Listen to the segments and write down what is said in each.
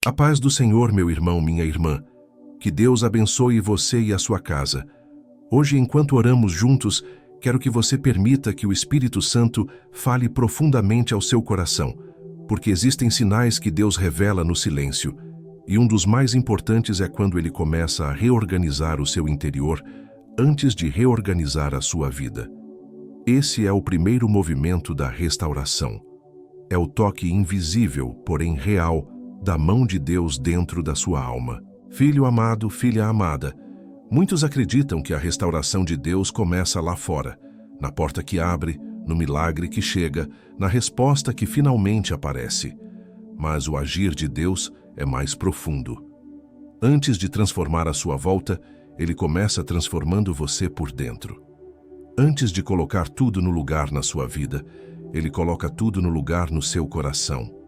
A paz do Senhor, meu irmão, minha irmã. Que Deus abençoe você e a sua casa. Hoje, enquanto oramos juntos, quero que você permita que o Espírito Santo fale profundamente ao seu coração, porque existem sinais que Deus revela no silêncio, e um dos mais importantes é quando Ele começa a reorganizar o seu interior antes de reorganizar a sua vida. Esse é o primeiro movimento da restauração. É o toque invisível, porém real, da mão de Deus dentro da sua alma. Filho amado, filha amada, muitos acreditam que a restauração de Deus começa lá fora, na porta que abre, no milagre que chega, na resposta que finalmente aparece. Mas o agir de Deus é mais profundo. Antes de transformar a sua volta, Ele começa transformando você por dentro. Antes de colocar tudo no lugar na sua vida, Ele coloca tudo no lugar no seu coração.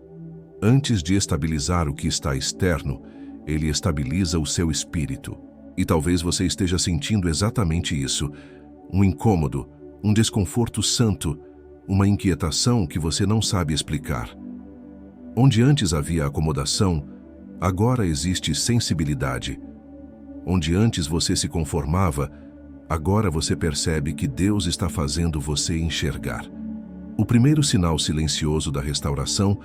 Antes de estabilizar o que está externo, Ele estabiliza o seu espírito. E talvez você esteja sentindo exatamente isso. Um incômodo, um desconforto santo, uma inquietação que você não sabe explicar. Onde antes havia acomodação, agora existe sensibilidade. Onde antes você se conformava, agora você percebe que Deus está fazendo você enxergar. O primeiro sinal silencioso da restauração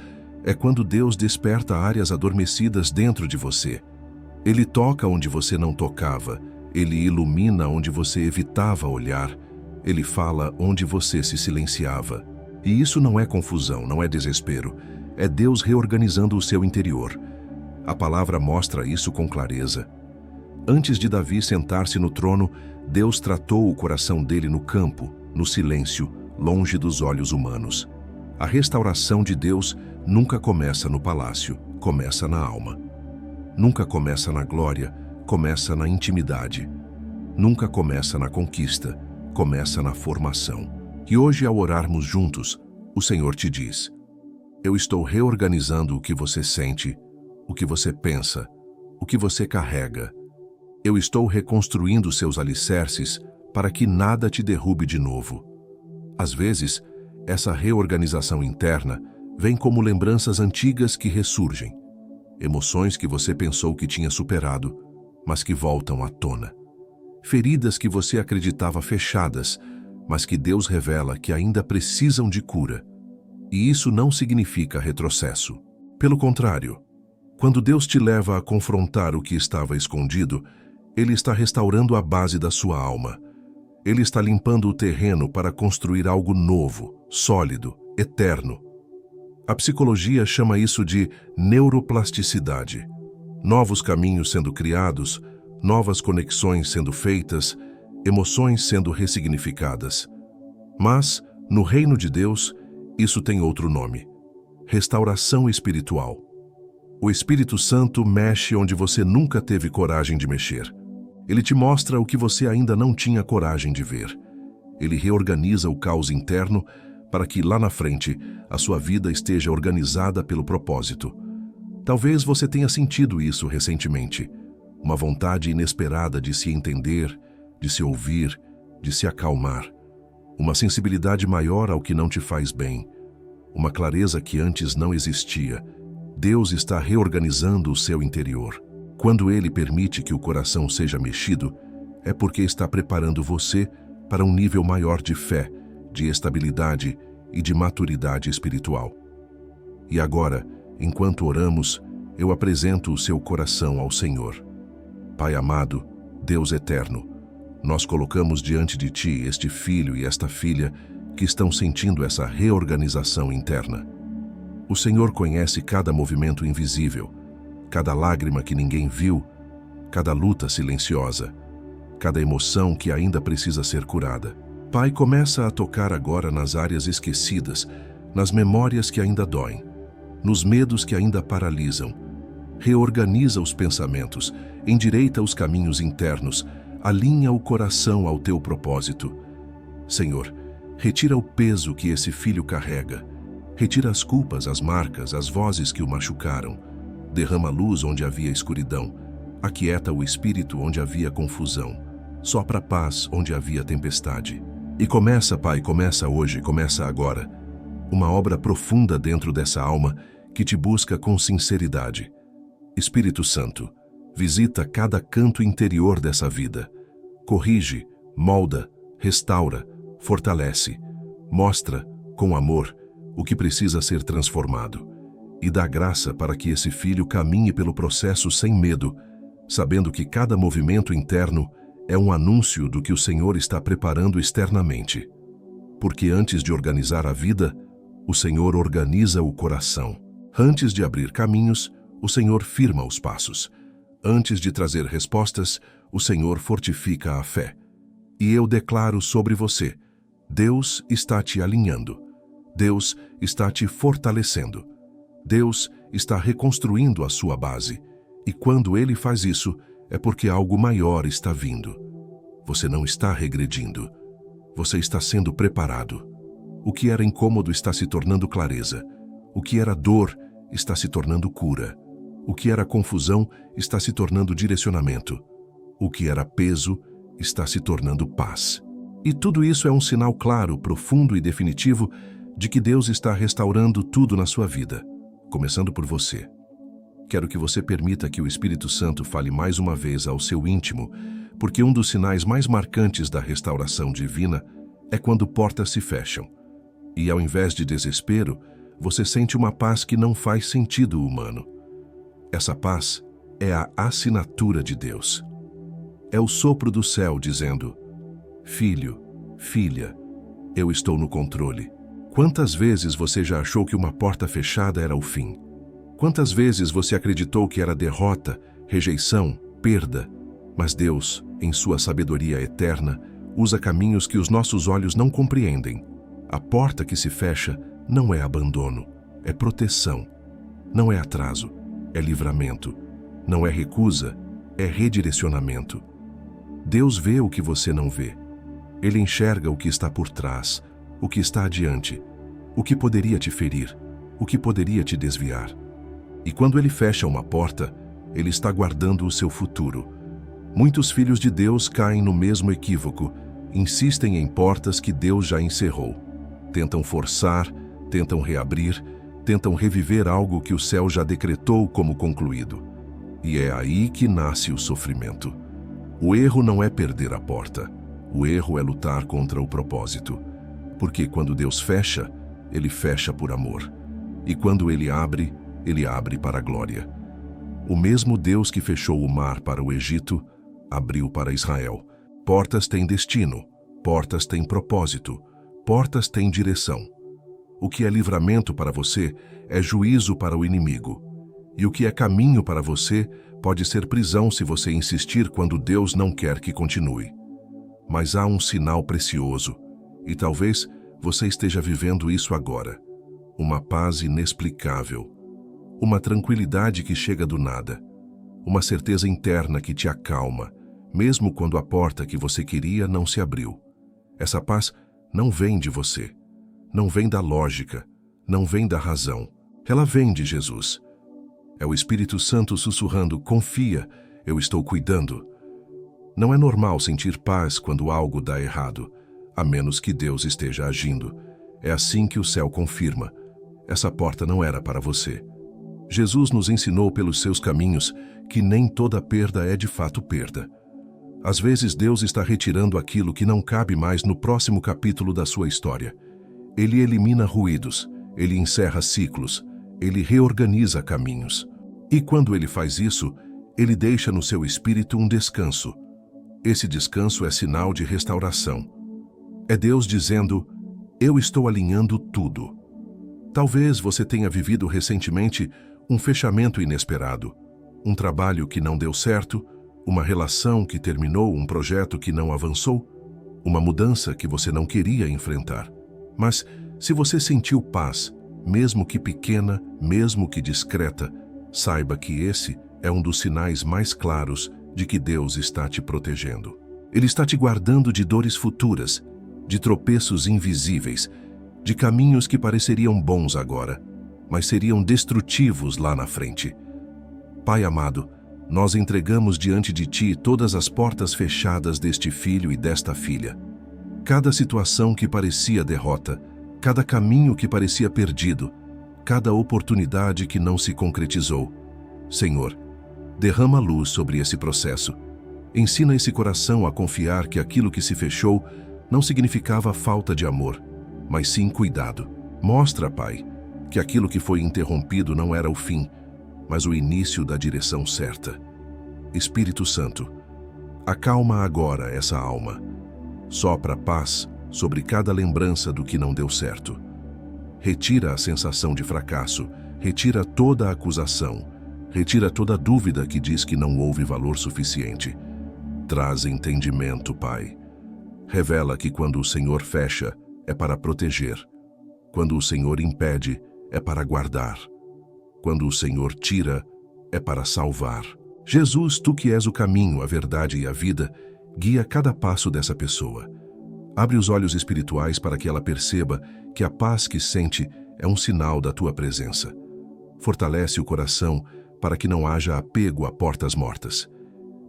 é quando Deus desperta áreas adormecidas dentro de você. Ele toca onde você não tocava, Ele ilumina onde você evitava olhar, Ele fala onde você se silenciava. E isso não é confusão, não é desespero, é Deus reorganizando o seu interior. A palavra mostra isso com clareza. Antes de Davi sentar-se no trono, Deus tratou o coração dele no campo, no silêncio, longe dos olhos humanos. A restauração de Deus nunca começa no palácio, começa na alma. Nunca começa na glória, começa na intimidade. Nunca começa na conquista, começa na formação. E hoje, ao orarmos juntos, o Senhor te diz: eu estou reorganizando o que você sente, o que você pensa, o que você carrega. Eu estou reconstruindo seus alicerces para que nada te derrube de novo. Às vezes, essa reorganização interna vem como lembranças antigas que ressurgem, emoções que você pensou que tinha superado, mas que voltam à tona. Feridas que você acreditava fechadas, mas que Deus revela que ainda precisam de cura. E isso não significa retrocesso. Pelo contrário, quando Deus te leva a confrontar o que estava escondido, Ele está restaurando a base da sua alma. Ele está limpando o terreno para construir algo novo, sólido, eterno. A psicologia chama isso de neuroplasticidade. Novos caminhos sendo criados, novas conexões sendo feitas, emoções sendo ressignificadas. Mas, no reino de Deus, isso tem outro nome: restauração espiritual. O Espírito Santo mexe onde você nunca teve coragem de mexer. Ele te mostra o que você ainda não tinha coragem de ver. Ele reorganiza o caos interno para que lá na frente a sua vida esteja organizada pelo propósito. Talvez você tenha sentido isso recentemente. Uma vontade inesperada de se entender, de se ouvir, de se acalmar. Uma sensibilidade maior ao que não te faz bem. Uma clareza que antes não existia. Deus está reorganizando o seu interior. Quando Ele permite que o coração seja mexido, é porque está preparando você para um nível maior de fé, de estabilidade e de maturidade espiritual. E agora, enquanto oramos, eu apresento o seu coração ao Senhor. Pai amado, Deus eterno, nós colocamos diante de Ti este filho e esta filha que estão sentindo essa reorganização interna. O Senhor conhece cada movimento invisível, cada lágrima que ninguém viu, cada luta silenciosa, cada emoção que ainda precisa ser curada. Pai, começa a tocar agora nas áreas esquecidas, nas memórias que ainda doem, nos medos que ainda paralisam. Reorganiza os pensamentos, endireita os caminhos internos, alinha o coração ao Teu propósito. Senhor, retira o peso que esse filho carrega, retira as culpas, as marcas, as vozes que o machucaram. Derrama luz onde havia escuridão, aquieta o espírito onde havia confusão, sopra paz onde havia tempestade. E começa, Pai, começa hoje, começa agora, uma obra profunda dentro dessa alma que te busca com sinceridade. Espírito Santo, visita cada canto interior dessa vida. Corrige, molda, restaura, fortalece, mostra, com amor, o que precisa ser transformado. E dá graça para que esse filho caminhe pelo processo sem medo, sabendo que cada movimento interno é um anúncio do que o Senhor está preparando externamente. Porque antes de organizar a vida, o Senhor organiza o coração. Antes de abrir caminhos, o Senhor firma os passos. Antes de trazer respostas, o Senhor fortifica a fé. E eu declaro sobre você: Deus está te alinhando. Deus está te fortalecendo. Deus está reconstruindo a sua base. E quando Ele faz isso, é porque algo maior está vindo. Você não está regredindo. Você está sendo preparado. O que era incômodo está se tornando clareza. O que era dor está se tornando cura. O que era confusão está se tornando direcionamento. O que era peso está se tornando paz. E tudo isso é um sinal claro, profundo e definitivo de que Deus está restaurando tudo na sua vida, começando por você. Quero que você permita que o Espírito Santo fale mais uma vez ao seu íntimo, porque um dos sinais mais marcantes da restauração divina é quando portas se fecham. E ao invés de desespero, você sente uma paz que não faz sentido humano. Essa paz é a assinatura de Deus. É o sopro do céu dizendo: Filho, filha, eu estou no controle. Quantas vezes você já achou que uma porta fechada era o fim? Quantas vezes você acreditou que era derrota, rejeição, perda? Mas Deus, em sua sabedoria eterna, usa caminhos que os nossos olhos não compreendem. A porta que se fecha não é abandono, é proteção. Não é atraso, é livramento. Não é recusa, é redirecionamento. Deus vê o que você não vê. Ele enxerga o que está por trás, o que está adiante, o que poderia te ferir, o que poderia te desviar. E quando Ele fecha uma porta, Ele está guardando o seu futuro. Muitos filhos de Deus caem no mesmo equívoco, insistem em portas que Deus já encerrou. Tentam forçar, tentam reabrir, tentam reviver algo que o céu já decretou como concluído. E é aí que nasce o sofrimento. O erro não é perder a porta. O erro é lutar contra o propósito. Porque quando Deus fecha, Ele fecha por amor. E quando Ele abre para a glória. O mesmo Deus que fechou o mar para o Egito, abriu para Israel. Portas têm destino, portas têm propósito, portas têm direção. O que é livramento para você é juízo para o inimigo. E o que é caminho para você pode ser prisão se você insistir quando Deus não quer que continue. Mas há um sinal precioso, e talvez você esteja vivendo isso agora. Uma paz inexplicável. Uma tranquilidade que chega do nada. Uma certeza interna que te acalma, mesmo quando a porta que você queria não se abriu. Essa paz não vem de você. Não vem da lógica. Não vem da razão. Ela vem de Jesus. É o Espírito Santo sussurrando: confia, eu estou cuidando. Não é normal sentir paz quando algo dá errado, a menos que Deus esteja agindo. É assim que o céu confirma: essa porta não era para você. Jesus nos ensinou pelos seus caminhos que nem toda perda é de fato perda. Às vezes Deus está retirando aquilo que não cabe mais no próximo capítulo da sua história. Ele elimina ruídos, Ele encerra ciclos, Ele reorganiza caminhos. E quando Ele faz isso, Ele deixa no seu espírito um descanso. Esse descanso é sinal de restauração. É Deus dizendo: eu estou alinhando tudo. Talvez você tenha vivido recentemente um fechamento inesperado, um trabalho que não deu certo, uma relação que terminou, um projeto que não avançou, uma mudança que você não queria enfrentar. Mas se você sentiu paz, mesmo que pequena, mesmo que discreta, saiba que esse é um dos sinais mais claros de que Deus está te protegendo. Ele está te guardando de dores futuras, de tropeços invisíveis, de caminhos que pareceriam bons agora, mas seriam destrutivos lá na frente. Pai amado, nós entregamos diante de Ti todas as portas fechadas deste filho e desta filha. Cada situação que parecia derrota, cada caminho que parecia perdido, cada oportunidade que não se concretizou. Senhor, Derrama luz sobre esse processo. Ensina esse coração a confiar que aquilo que se fechou não significava falta de amor, mas sim cuidado. Mostra, Pai, que aquilo que foi interrompido não era o fim, mas o início da direção certa. Espírito Santo, acalma agora essa alma. Sopra paz sobre cada lembrança do que não deu certo. Retira a sensação de fracasso, retira toda a acusação, retira toda dúvida que diz que não houve valor suficiente. Traz entendimento, Pai. Revela que quando o Senhor fecha, é para proteger. Quando o Senhor impede, é para guardar. Quando o Senhor tira, é para salvar. Jesus, Tu que és o caminho, a verdade e a vida, guia cada passo dessa pessoa. Abre os olhos espirituais para que ela perceba que a paz que sente é um sinal da Tua presença. Fortalece o coração para que não haja apego a portas mortas.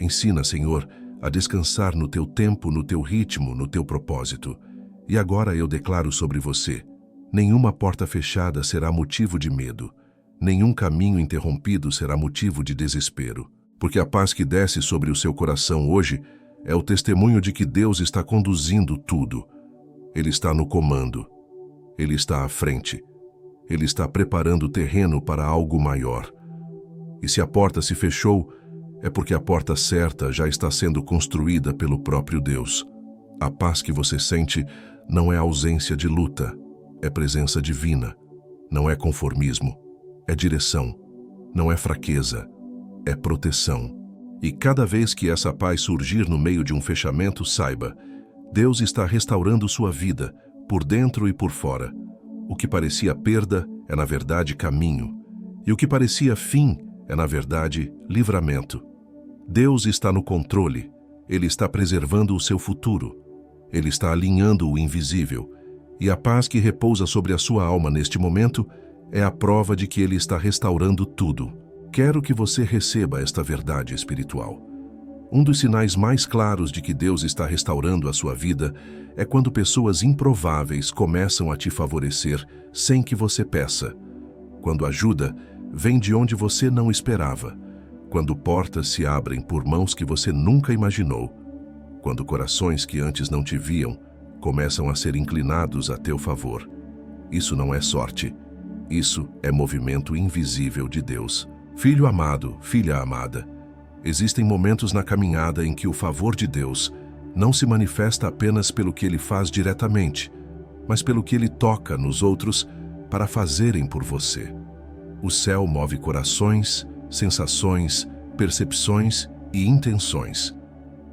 Ensina, Senhor, a descansar no Teu tempo, no Teu ritmo, no Teu propósito. E agora eu declaro sobre você: nenhuma porta fechada será motivo de medo. Nenhum caminho interrompido será motivo de desespero. Porque a paz que desce sobre o seu coração hoje é o testemunho de que Deus está conduzindo tudo. Ele está no comando. Ele está à frente. Ele está preparando o terreno para algo maior. E se a porta se fechou, é porque a porta certa já está sendo construída pelo próprio Deus. A paz que você sente não é ausência de luta, é presença divina. Não é conformismo, é direção. Não é fraqueza, é proteção. E cada vez que essa paz surgir no meio de um fechamento, saiba, Deus está restaurando sua vida, por dentro e por fora. O que parecia perda é, na verdade, caminho. E o que parecia fim é, na verdade, livramento. Deus está no controle. Ele está preservando o seu futuro. Ele está alinhando o invisível. E a paz que repousa sobre a sua alma neste momento é a prova de que Ele está restaurando tudo. Quero que você receba esta verdade espiritual. Um dos sinais mais claros de que Deus está restaurando a sua vida é quando pessoas improváveis começam a te favorecer sem que você peça. Quando ajuda vem de onde você não esperava. Quando portas se abrem por mãos que você nunca imaginou. Quando corações que antes não te viam começam a ser inclinados a teu favor. Isso não é sorte. Isso é movimento invisível de Deus. Filho amado, filha amada, existem momentos na caminhada em que o favor de Deus não se manifesta apenas pelo que Ele faz diretamente, mas pelo que Ele toca nos outros para fazerem por você. O céu move corações, sensações, percepções e intenções.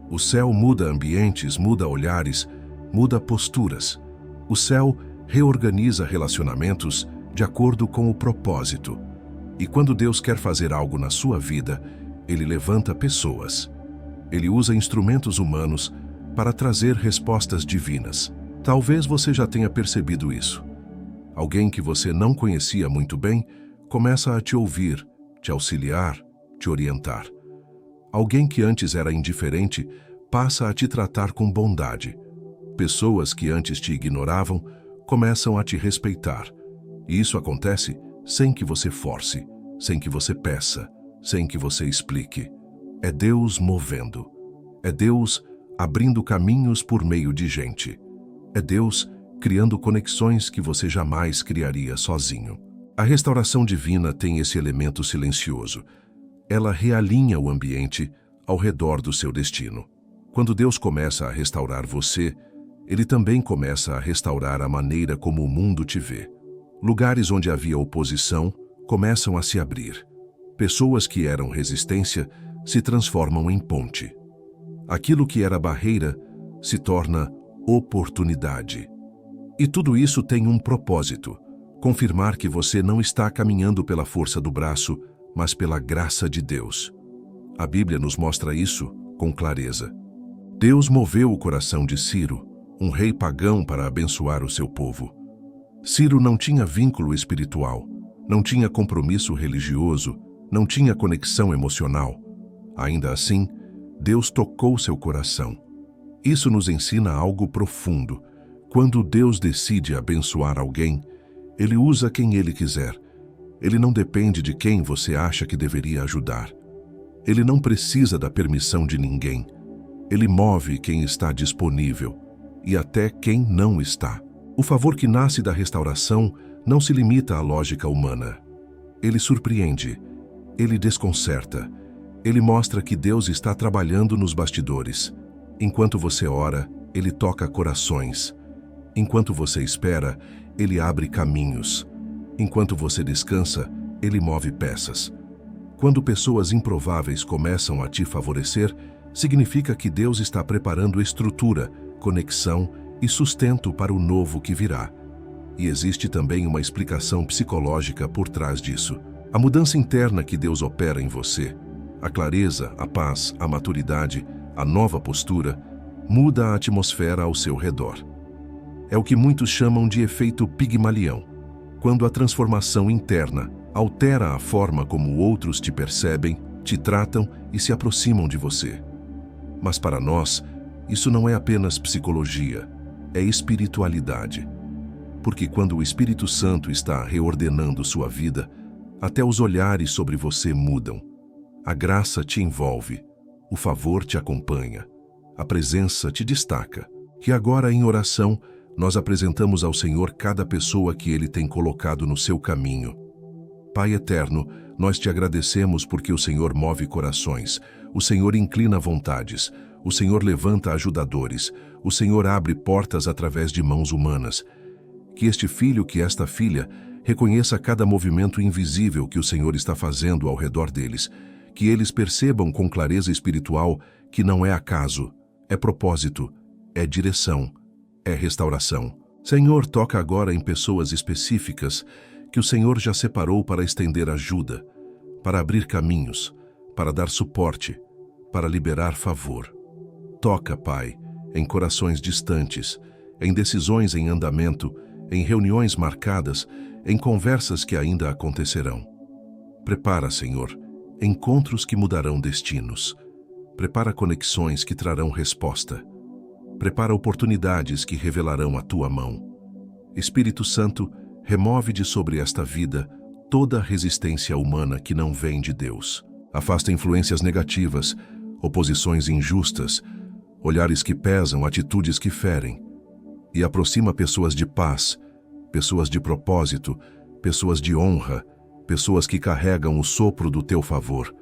O céu muda ambientes, muda olhares, muda posturas. O céu reorganiza relacionamentos de acordo com o propósito. E quando Deus quer fazer algo na sua vida, Ele levanta pessoas. Ele usa instrumentos humanos para trazer respostas divinas. Talvez você já tenha percebido isso. Alguém que você não conhecia muito bem começa a te ouvir, te auxiliar, te orientar. Alguém que antes era indiferente passa a te tratar com bondade. Pessoas que antes te ignoravam começam a te respeitar. E isso acontece sem que você force, sem que você peça, sem que você explique. É Deus movendo. É Deus abrindo caminhos por meio de gente. É Deus criando conexões que você jamais criaria sozinho. A restauração divina tem esse elemento silencioso. Ela realinha o ambiente ao redor do seu destino. Quando Deus começa a restaurar você, Ele também começa a restaurar a maneira como o mundo te vê. Lugares onde havia oposição começam a se abrir. Pessoas que eram resistência se transformam em ponte. Aquilo que era barreira se torna oportunidade. E tudo isso tem um propósito: confirmar que você não está caminhando pela força do braço, mas pela graça de Deus. A Bíblia nos mostra isso com clareza. Deus moveu o coração de Ciro, um rei pagão, para abençoar o seu povo. Ciro não tinha vínculo espiritual, não tinha compromisso religioso, não tinha conexão emocional. Ainda assim, Deus tocou seu coração. Isso nos ensina algo profundo. Quando Deus decide abençoar alguém, Ele usa quem Ele quiser. Ele não depende de quem você acha que deveria ajudar. Ele não precisa da permissão de ninguém. Ele move quem está disponível e até quem não está. O favor que nasce da restauração não se limita à lógica humana. Ele surpreende, ele desconcerta, ele mostra que Deus está trabalhando nos bastidores. Enquanto você ora, ele toca corações. Enquanto você espera, ele abre caminhos. Enquanto você descansa, ele move peças. Quando pessoas improváveis começam a te favorecer, significa que Deus está preparando estrutura, conexão e sustento para o novo que virá. E existe também uma explicação psicológica por trás disso. A mudança interna que Deus opera em você, a clareza, a paz, a maturidade, a nova postura, muda a atmosfera ao seu redor. É o que muitos chamam de efeito Pigmalião, quando a transformação interna altera a forma como outros te percebem, te tratam e se aproximam de você. Mas para nós, isso não é apenas psicologia, é espiritualidade. Porque quando o Espírito Santo está reordenando sua vida, até os olhares sobre você mudam. A graça te envolve, o favor te acompanha, a presença te destaca. E agora, em oração, nós apresentamos ao Senhor cada pessoa que Ele tem colocado no seu caminho. Pai eterno, nós te agradecemos porque o Senhor move corações, o Senhor inclina vontades, o Senhor levanta ajudadores, o Senhor abre portas através de mãos humanas. Que este filho, que esta filha, reconheça cada movimento invisível que o Senhor está fazendo ao redor deles, que eles percebam com clareza espiritual que não é acaso, é propósito, é direção, é restauração. Senhor, toca agora em pessoas específicas que o Senhor já separou para estender ajuda, para abrir caminhos, para dar suporte, para liberar favor. Toca, Pai, em corações distantes, em decisões em andamento, em reuniões marcadas, em conversas que ainda acontecerão. Prepara, Senhor, encontros que mudarão destinos. Prepara conexões que trarão resposta. Prepara oportunidades que revelarão a tua mão. Espírito Santo, remove de sobre esta vida toda resistência humana que não vem de Deus. Afasta influências negativas, oposições injustas, olhares que pesam, atitudes que ferem. E aproxima pessoas de paz, pessoas de propósito, pessoas de honra, pessoas que carregam o sopro do teu favor.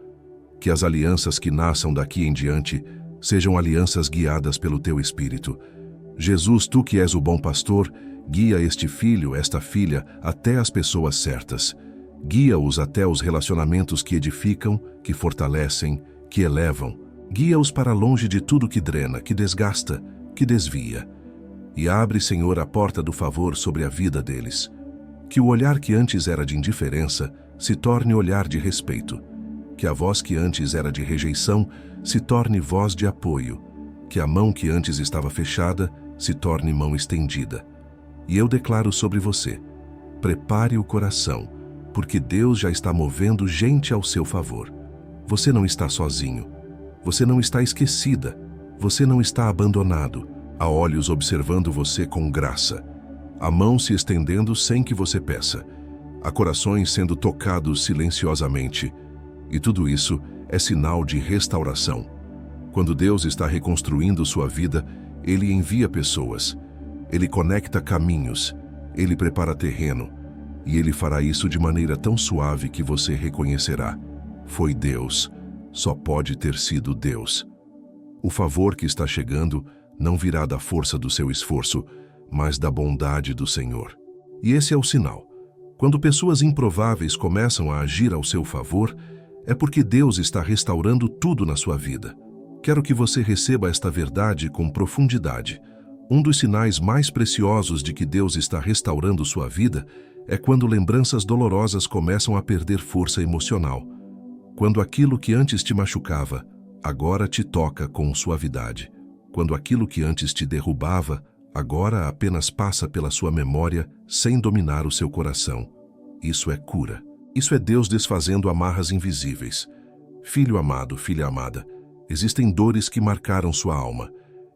Que as alianças que nasçam daqui em diante sejam alianças guiadas pelo teu Espírito. Jesus, tu que és o bom pastor, guia este filho, esta filha, até as pessoas certas. Guia-os até os relacionamentos que edificam, que fortalecem, que elevam. Guia-os para longe de tudo que drena, que desgasta, que desvia. E abre, Senhor, a porta do favor sobre a vida deles. Que o olhar que antes era de indiferença se torne olhar de respeito. Que a voz que antes era de rejeição se torne voz de apoio. Que a mão que antes estava fechada se torne mão estendida. E eu declaro sobre você: prepare o coração, porque Deus já está movendo gente ao seu favor. Você não está sozinho. Você não está esquecida. Você não está abandonado. Há olhos observando você com graça. Há mãos se estendendo sem que você peça. Há corações sendo tocados silenciosamente. E tudo isso é sinal de restauração. Quando Deus está reconstruindo sua vida, Ele envia pessoas. Ele conecta caminhos. Ele prepara terreno. E Ele fará isso de maneira tão suave que você reconhecerá: foi Deus. Só pode ter sido Deus. O favor que está chegando não virá da força do seu esforço, mas da bondade do Senhor. E esse é o sinal. Quando pessoas improváveis começam a agir ao seu favor, é porque Deus está restaurando tudo na sua vida. Quero que você receba esta verdade com profundidade. Um dos sinais mais preciosos de que Deus está restaurando sua vida é quando lembranças dolorosas começam a perder força emocional. Quando aquilo que antes te machucava, agora te toca com suavidade. Quando aquilo que antes te derrubava, agora apenas passa pela sua memória sem dominar o seu coração. Isso é cura. Isso é Deus desfazendo amarras invisíveis. Filho amado, filha amada, existem dores que marcaram sua alma.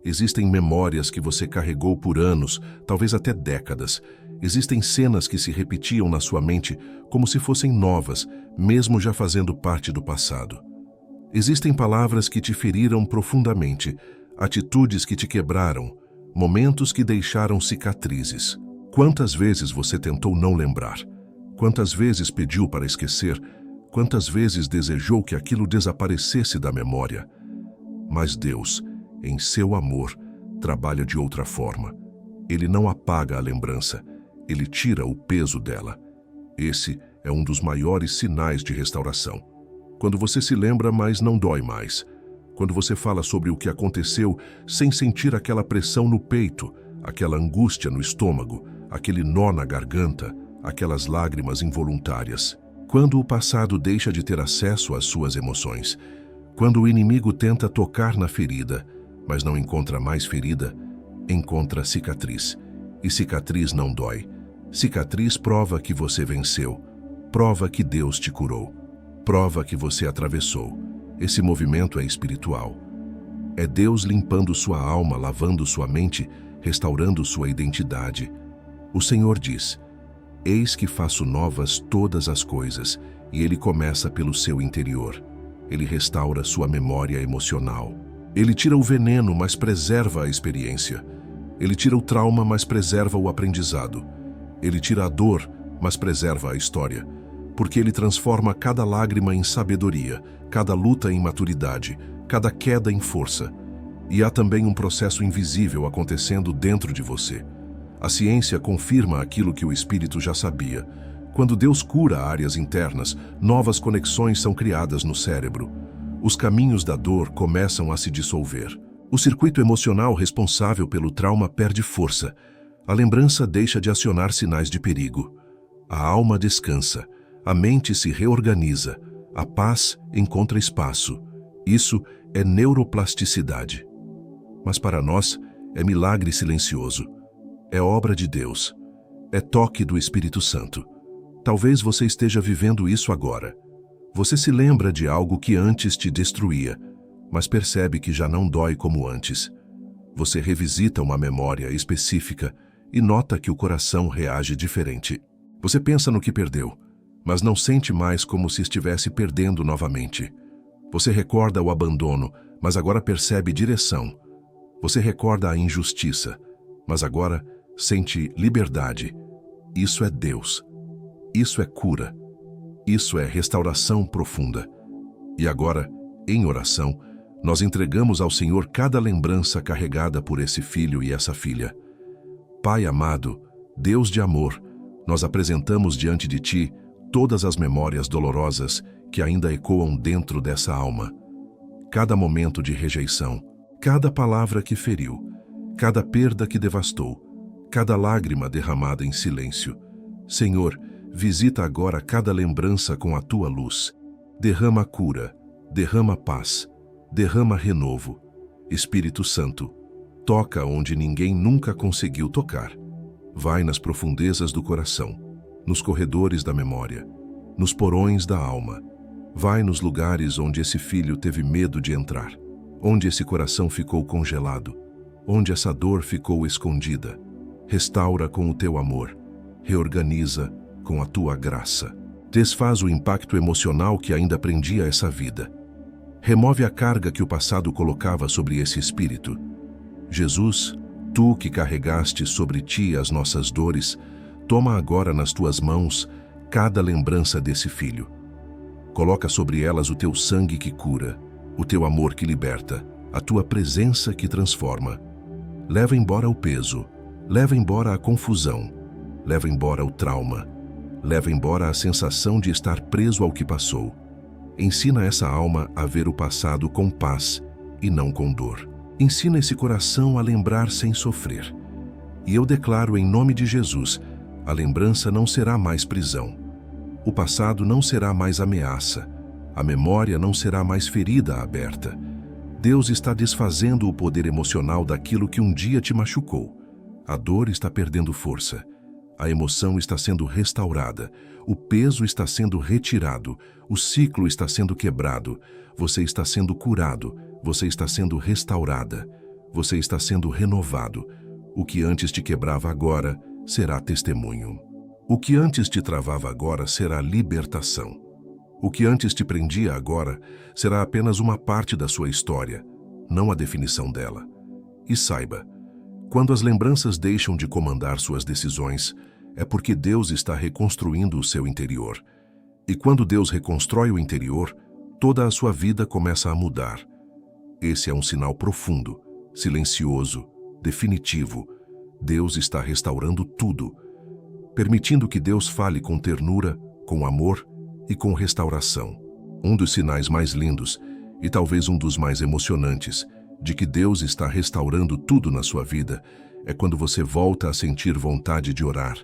Existem memórias que você carregou por anos, talvez até décadas. Existem cenas que se repetiam na sua mente como se fossem novas, mesmo já fazendo parte do passado. Existem palavras que te feriram profundamente, atitudes que te quebraram, momentos que deixaram cicatrizes. Quantas vezes você tentou não lembrar? Quantas vezes pediu para esquecer? Quantas vezes desejou que aquilo desaparecesse da memória? Mas Deus, em seu amor, trabalha de outra forma. Ele não apaga a lembrança, ele tira o peso dela. Esse é um dos maiores sinais de restauração. Quando você se lembra, mas não dói mais. Quando você fala sobre o que aconteceu sem sentir aquela pressão no peito, aquela angústia no estômago, aquele nó na garganta, aquelas lágrimas involuntárias. Quando o passado deixa de ter acesso às suas emoções. Quando o inimigo tenta tocar na ferida, mas não encontra mais ferida, encontra cicatriz. E cicatriz não dói. Cicatriz prova que você venceu. Prova que Deus te curou. Prova que você atravessou. Esse movimento é espiritual. É Deus limpando sua alma, lavando sua mente, restaurando sua identidade. O Senhor diz: eis que faço novas todas as coisas, e Ele começa pelo seu interior. Ele restaura sua memória emocional. Ele tira o veneno, mas preserva a experiência. Ele tira o trauma, mas preserva o aprendizado. Ele tira a dor, mas preserva a história. Porque Ele transforma cada lágrima em sabedoria, cada luta em maturidade, cada queda em força. E há também um processo invisível acontecendo dentro de você. A ciência confirma aquilo que o espírito já sabia. Quando Deus cura áreas internas, novas conexões são criadas no cérebro. Os caminhos da dor começam a se dissolver. O circuito emocional responsável pelo trauma perde força. A lembrança deixa de acionar sinais de perigo. A alma descansa. A mente se reorganiza. A paz encontra espaço. Isso é neuroplasticidade. Mas para nós, é milagre silencioso. É obra de Deus. É toque do Espírito Santo. Talvez você esteja vivendo isso agora. Você se lembra de algo que antes te destruía, mas percebe que já não dói como antes. Você revisita uma memória específica e nota que o coração reage diferente. Você pensa no que perdeu, mas não sente mais como se estivesse perdendo novamente. Você recorda o abandono, mas agora percebe direção. Você recorda a injustiça, mas agora sente liberdade. Isso é Deus. Isso é cura. Isso é restauração profunda. E agora, em oração, nós entregamos ao Senhor cada lembrança carregada por esse filho e essa filha. Pai amado, Deus de amor, nós apresentamos diante de Ti todas as memórias dolorosas que ainda ecoam dentro dessa alma. Cada momento de rejeição, cada palavra que feriu, cada perda que devastou, cada lágrima derramada em silêncio. Senhor, visita agora cada lembrança com a Tua luz. Derrama cura, derrama paz, derrama renovo. Espírito Santo, toca onde ninguém nunca conseguiu tocar. Vai nas profundezas do coração, nos corredores da memória, nos porões da alma. Vai nos lugares onde esse filho teve medo de entrar, onde esse coração ficou congelado, onde essa dor ficou escondida. Restaura com o Teu amor, reorganiza com a Tua graça. Desfaz o impacto emocional que ainda prendia essa vida. Remove a carga que o passado colocava sobre esse espírito. Jesus, Tu que carregaste sobre Ti as nossas dores, toma agora nas Tuas mãos cada lembrança desse filho. Coloca sobre elas o Teu sangue que cura, o Teu amor que liberta, a Tua presença que transforma. Leva embora o peso, leva embora a confusão, leva embora o trauma, leva embora a sensação de estar preso ao que passou. Ensina essa alma a ver o passado com paz e não com dor. Ensina esse coração a lembrar sem sofrer. E eu declaro em nome de Jesus, a lembrança não será mais prisão. O passado não será mais ameaça. A memória não será mais ferida aberta. Deus está desfazendo o poder emocional daquilo que um dia te machucou. A dor está perdendo força. A emoção está sendo restaurada. O peso está sendo retirado. O ciclo está sendo quebrado. Você está sendo curado. Você está sendo restaurada. Você está sendo renovado. O que antes te quebrava agora será testemunho. O que antes te travava agora será libertação. O que antes te prendia agora será apenas uma parte da sua história, não a definição dela. E saiba, quando as lembranças deixam de comandar suas decisões, é porque Deus está reconstruindo o seu interior. E quando Deus reconstrói o interior, toda a sua vida começa a mudar. Esse é um sinal profundo, silencioso, definitivo. Deus está restaurando tudo, permitindo que Deus fale com ternura, com amor e com restauração. Um dos sinais mais lindos, e talvez um dos mais emocionantes, de que Deus está restaurando tudo na sua vida, é quando você volta a sentir vontade de orar,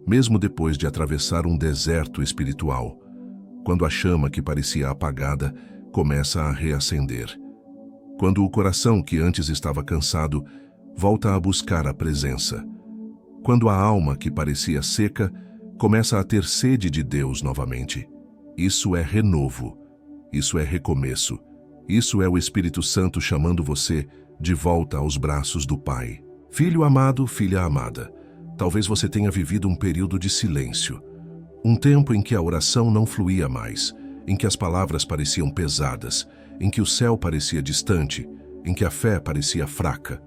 mesmo depois de atravessar um deserto espiritual, quando a chama que parecia apagada começa a reacender. Quando o coração que antes estava cansado volta a buscar a presença. Quando a alma que parecia seca começa a ter sede de Deus novamente. Isso é renovo, isso é recomeço, isso é o Espírito Santo chamando você de volta aos braços do Pai. Filho amado, filha amada, talvez você tenha vivido um período de silêncio, um tempo em que a oração não fluía mais, em que as palavras pareciam pesadas, em que o céu parecia distante, em que a fé parecia fraca.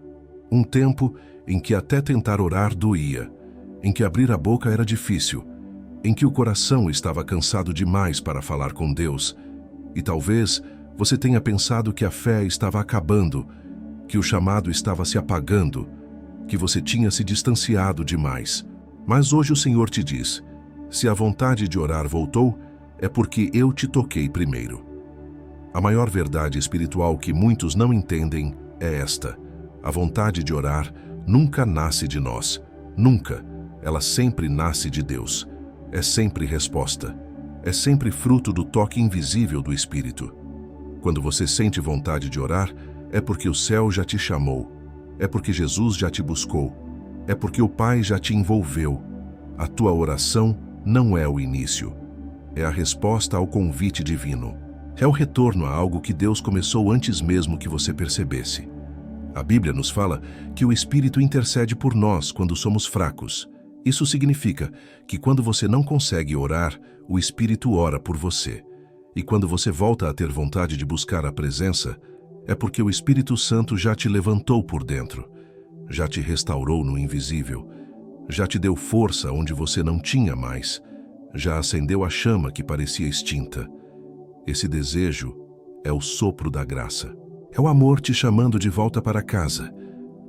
Um tempo em que até tentar orar doía, em que abrir a boca era difícil, em que o coração estava cansado demais para falar com Deus, e talvez você tenha pensado que a fé estava acabando, que o chamado estava se apagando, que você tinha se distanciado demais. Mas hoje o Senhor te diz: se a vontade de orar voltou, é porque eu te toquei primeiro. A maior verdade espiritual que muitos não entendem é esta: a vontade de orar nunca nasce de nós, nunca. Ela sempre nasce de Deus. É sempre resposta. É sempre fruto do toque invisível do Espírito. Quando você sente vontade de orar, é porque o céu já te chamou. É porque Jesus já te buscou. É porque o Pai já te envolveu. A tua oração não é o início. É a resposta ao convite divino. É o retorno a algo que Deus começou antes mesmo que você percebesse. A Bíblia nos fala que o Espírito intercede por nós quando somos fracos. Isso significa que quando você não consegue orar, o Espírito ora por você. E quando você volta a ter vontade de buscar a presença, é porque o Espírito Santo já te levantou por dentro, já te restaurou no invisível, já te deu força onde você não tinha mais, já acendeu a chama que parecia extinta. Esse desejo é o sopro da graça. É o amor te chamando de volta para casa.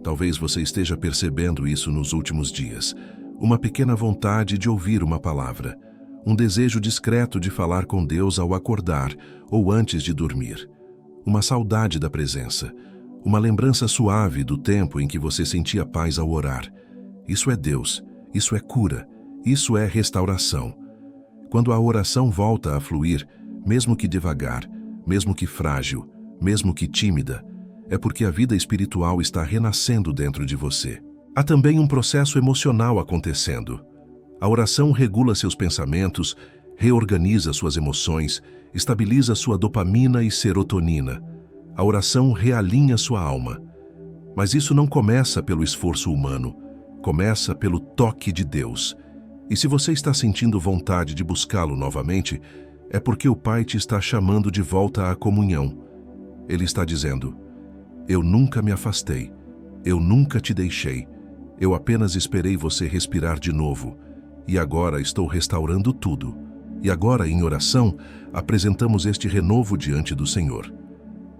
Talvez você esteja percebendo isso nos últimos dias. Uma pequena vontade de ouvir uma palavra. Um desejo discreto de falar com Deus ao acordar ou antes de dormir. Uma saudade da presença. Uma lembrança suave do tempo em que você sentia paz ao orar. Isso é Deus. Isso é cura. Isso é restauração. Quando a oração volta a fluir, mesmo que devagar, mesmo que frágil, mesmo que tímida, é porque a vida espiritual está renascendo dentro de você. Há também um processo emocional acontecendo. A oração regula seus pensamentos, reorganiza suas emoções, estabiliza sua dopamina e serotonina. A oração realinha sua alma. Mas isso não começa pelo esforço humano, começa pelo toque de Deus. E se você está sentindo vontade de buscá-lo novamente, é porque o Pai te está chamando de volta à comunhão. Ele está dizendo: eu nunca me afastei, eu nunca te deixei, eu apenas esperei você respirar de novo, e agora estou restaurando tudo. E agora, em oração, apresentamos este renovo diante do Senhor.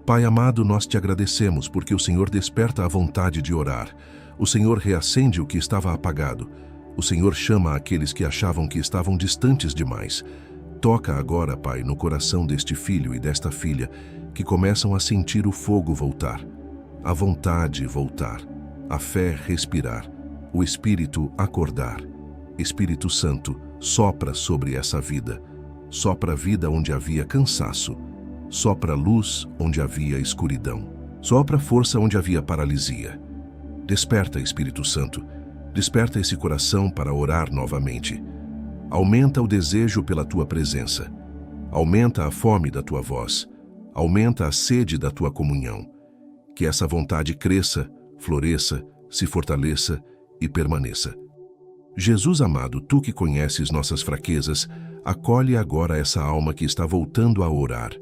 Pai amado, nós te agradecemos porque o Senhor desperta a vontade de orar. O Senhor reacende o que estava apagado. O Senhor chama aqueles que achavam que estavam distantes demais. Toca agora, Pai, no coração deste filho e desta filha, que começam a sentir o fogo voltar, a vontade voltar, a fé respirar, o Espírito acordar. Espírito Santo, sopra sobre essa vida. Sopra a vida onde havia cansaço. Sopra luz onde havia escuridão. Sopra força onde havia paralisia. Desperta, Espírito Santo. Desperta esse coração para orar novamente. Aumenta o desejo pela tua presença. Aumenta a fome da tua voz. Aumenta a sede da tua comunhão. Que essa vontade cresça, floresça, se fortaleça e permaneça. Jesus amado, tu que conheces nossas fraquezas, acolhe agora essa alma que está voltando a orar.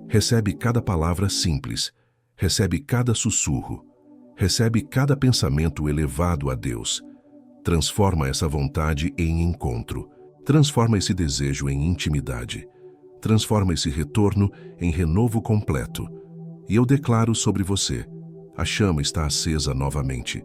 Recebe cada palavra simples, recebe cada sussurro, recebe cada pensamento elevado a Deus. Transforma essa vontade em encontro, transforma esse desejo em intimidade, transforma esse retorno em renovo completo. E eu declaro sobre você, a chama está acesa novamente,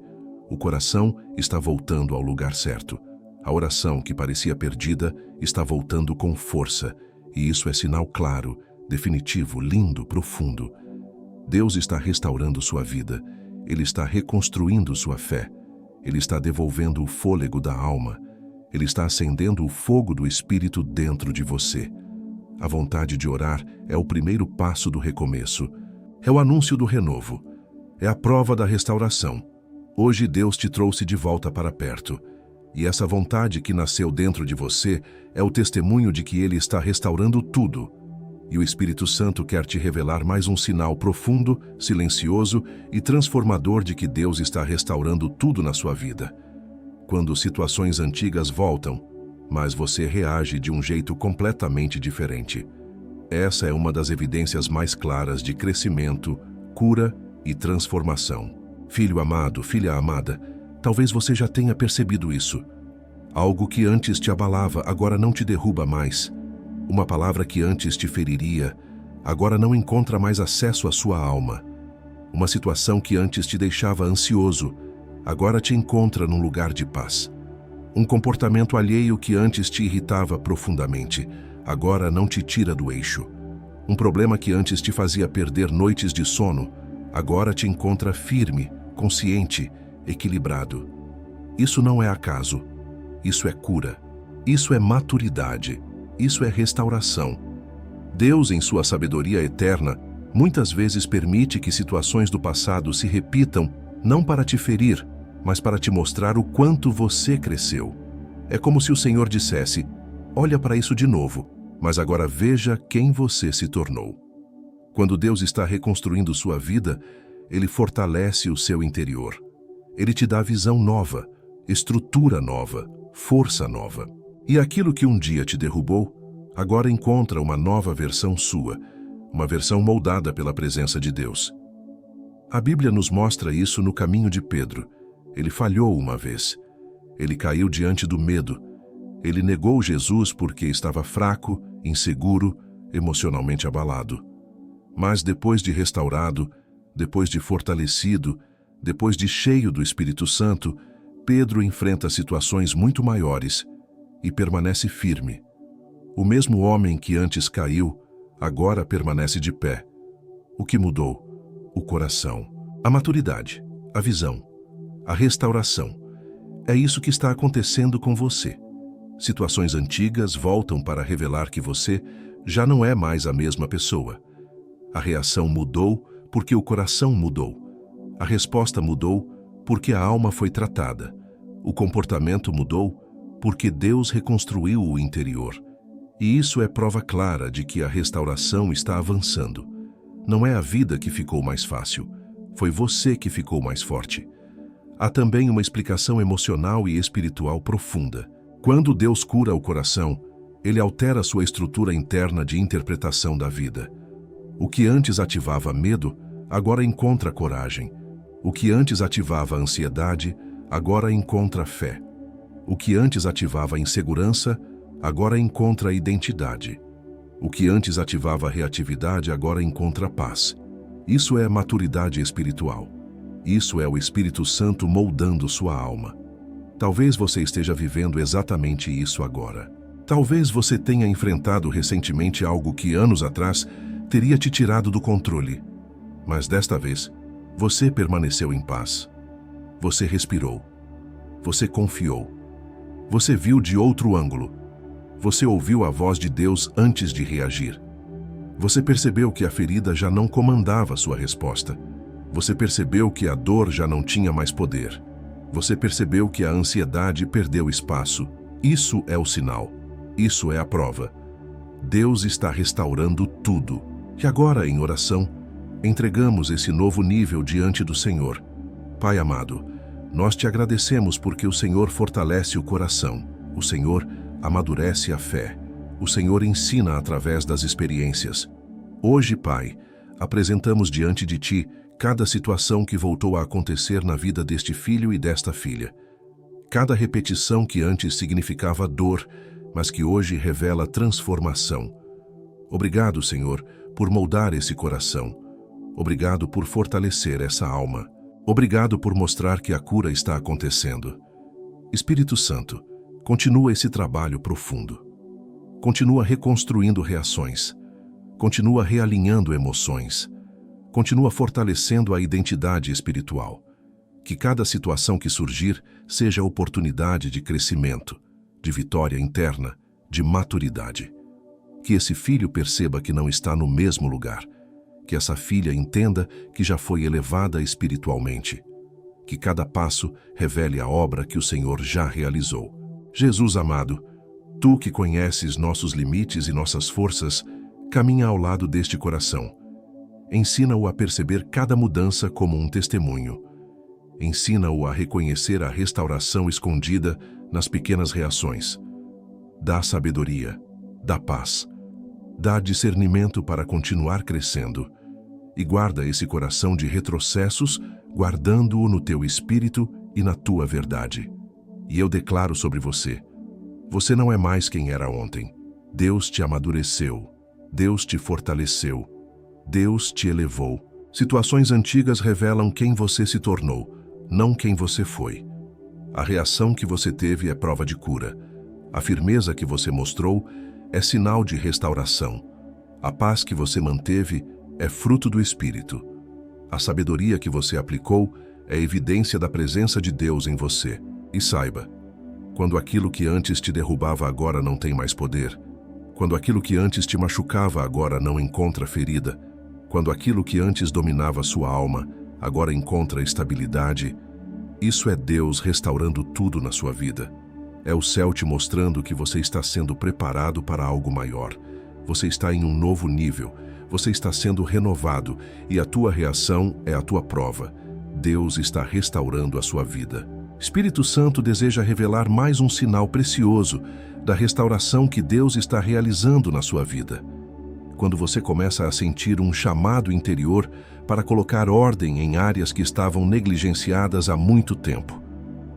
o coração está voltando ao lugar certo, a oração que parecia perdida está voltando com força, e isso é sinal claro, definitivo, lindo, profundo. Deus está restaurando sua vida, Ele está reconstruindo sua fé, Ele está devolvendo o fôlego da alma, Ele está acendendo o fogo do Espírito dentro de você. A vontade de orar é o primeiro passo do recomeço, é o anúncio do renovo, é a prova da restauração. Hoje Deus te trouxe de volta para perto, e essa vontade que nasceu dentro de você é o testemunho de que Ele está restaurando tudo. E o Espírito Santo quer te revelar mais um sinal profundo, silencioso e transformador de que Deus está restaurando tudo na sua vida. Quando situações antigas voltam, mas você reage de um jeito completamente diferente. Essa é uma das evidências mais claras de crescimento, cura e transformação. Filho amado, filha amada, talvez você já tenha percebido isso. Algo que antes te abalava, agora não te derruba mais. Uma palavra que antes te feriria, agora não encontra mais acesso à sua alma. Uma situação que antes te deixava ansioso, agora te encontra num lugar de paz. Um comportamento alheio que antes te irritava profundamente, agora não te tira do eixo. Um problema que antes te fazia perder noites de sono, agora te encontra firme, consciente, equilibrado. Isso não é acaso, isso é cura, isso é maturidade, isso é restauração. Deus, em sua sabedoria eterna, muitas vezes permite que situações do passado se repitam, não para te ferir, mas para te mostrar o quanto você cresceu. É como se o Senhor dissesse, olha para isso de novo, mas agora veja quem você se tornou. Quando Deus está reconstruindo sua vida, Ele fortalece o seu interior. Ele te dá visão nova, estrutura nova, força nova. E aquilo que um dia te derrubou, agora encontra uma nova versão sua, uma versão moldada pela presença de Deus. A Bíblia nos mostra isso no caminho de Pedro. Ele falhou uma vez. Ele caiu diante do medo. Ele negou Jesus porque estava fraco, inseguro, emocionalmente abalado. Mas depois de restaurado, depois de fortalecido, depois de cheio do Espírito Santo, Pedro enfrenta situações muito maiores e permanece firme. O mesmo homem que antes caiu, agora permanece de pé. O que mudou? O coração, a maturidade, a visão, a restauração. É isso que está acontecendo com você. Situações antigas voltam para revelar que você já não é mais a mesma pessoa. A reação mudou porque o coração mudou. A resposta mudou porque a alma foi tratada. O comportamento mudou porque Deus reconstruiu o interior. E isso é prova clara de que a restauração está avançando. Não é a vida que ficou mais fácil, foi você que ficou mais forte. Há também uma explicação emocional e espiritual profunda. Quando Deus cura o coração, Ele altera sua estrutura interna de interpretação da vida. O que antes ativava medo, agora encontra coragem. O que antes ativava ansiedade, agora encontra fé. O que antes ativava insegurança, agora encontra identidade. O que antes ativava reatividade, agora encontra paz. Isso é maturidade espiritual. Isso é o Espírito Santo moldando sua alma. Talvez você esteja vivendo exatamente isso agora. Talvez você tenha enfrentado recentemente algo que anos atrás teria te tirado do controle. Mas desta vez, você permaneceu em paz. Você respirou. Você confiou. Você viu de outro ângulo. Você ouviu a voz de Deus antes de reagir. Você percebeu que a ferida já não comandava sua resposta. Você percebeu que a dor já não tinha mais poder. Você percebeu que a ansiedade perdeu espaço. Isso é o sinal. Isso é a prova. Deus está restaurando tudo. E agora, em oração, entregamos esse novo nível diante do Senhor. Pai amado, nós te agradecemos porque o Senhor fortalece o coração. O Senhor amadurece a fé. O Senhor ensina através das experiências. Hoje, Pai, apresentamos diante de Ti cada situação que voltou a acontecer na vida deste filho e desta filha. Cada repetição que antes significava dor, mas que hoje revela transformação. Obrigado, Senhor, por moldar esse coração. Obrigado por fortalecer essa alma. Obrigado por mostrar que a cura está acontecendo. Espírito Santo, continua esse trabalho profundo. Continua reconstruindo reações. Continua realinhando emoções. Continua fortalecendo a identidade espiritual. Que cada situação que surgir seja oportunidade de crescimento, de vitória interna, de maturidade. Que esse filho perceba que não está no mesmo lugar. Que essa filha entenda que já foi elevada espiritualmente. Que cada passo revele a obra que o Senhor já realizou. Jesus amado, Tu que conheces nossos limites e nossas forças, caminha ao lado deste coração. Ensina-o a perceber cada mudança como um testemunho. Ensina-o a reconhecer a restauração escondida nas pequenas reações. Dá sabedoria, dá paz, dá discernimento para continuar crescendo. E guarda esse coração de retrocessos, guardando-o no Teu Espírito e na Tua verdade. E eu declaro sobre você: você não é mais quem era ontem. Deus te amadureceu. Deus te fortaleceu. Deus te elevou. Situações antigas revelam quem você se tornou, não quem você foi. A reação que você teve é prova de cura. A firmeza que você mostrou é sinal de restauração. A paz que você manteve é fruto do Espírito. A sabedoria que você aplicou é evidência da presença de Deus em você. E saiba, quando aquilo que antes te derrubava agora não tem mais poder, quando aquilo que antes te machucava agora não encontra ferida, quando aquilo que antes dominava sua alma agora encontra estabilidade, isso é Deus restaurando tudo na sua vida. É o céu te mostrando que você está sendo preparado para algo maior. Você está em um novo nível. Você está sendo renovado e a tua reação é a tua prova. Deus está restaurando a sua vida. Espírito Santo deseja revelar mais um sinal precioso da restauração que Deus está realizando na sua vida. Quando você começa a sentir um chamado interior para colocar ordem em áreas que estavam negligenciadas há muito tempo.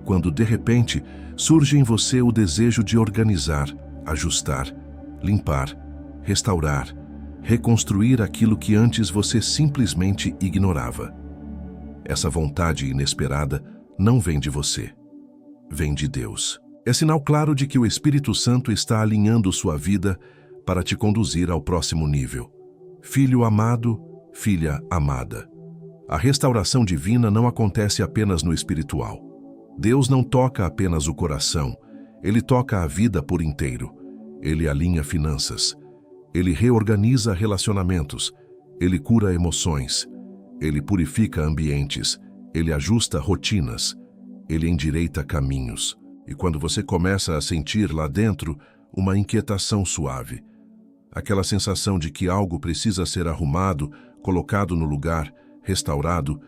Quando, de repente, surge em você o desejo de organizar, ajustar, limpar, restaurar, reconstruir aquilo que antes você simplesmente ignorava. Essa vontade inesperada não vem de você, vem de Deus. É sinal claro de que o Espírito Santo está alinhando sua vida para te conduzir ao próximo nível. Filho amado, filha amada. A restauração divina não acontece apenas no espiritual. Deus não toca apenas o coração, Ele toca a vida por inteiro. Ele alinha finanças, Ele reorganiza relacionamentos, Ele cura emoções, Ele purifica ambientes, Ele ajusta rotinas, Ele endireita caminhos. E quando você começa a sentir lá dentro uma inquietação suave, aquela sensação de que algo precisa ser arrumado, colocado no lugar, restaurado,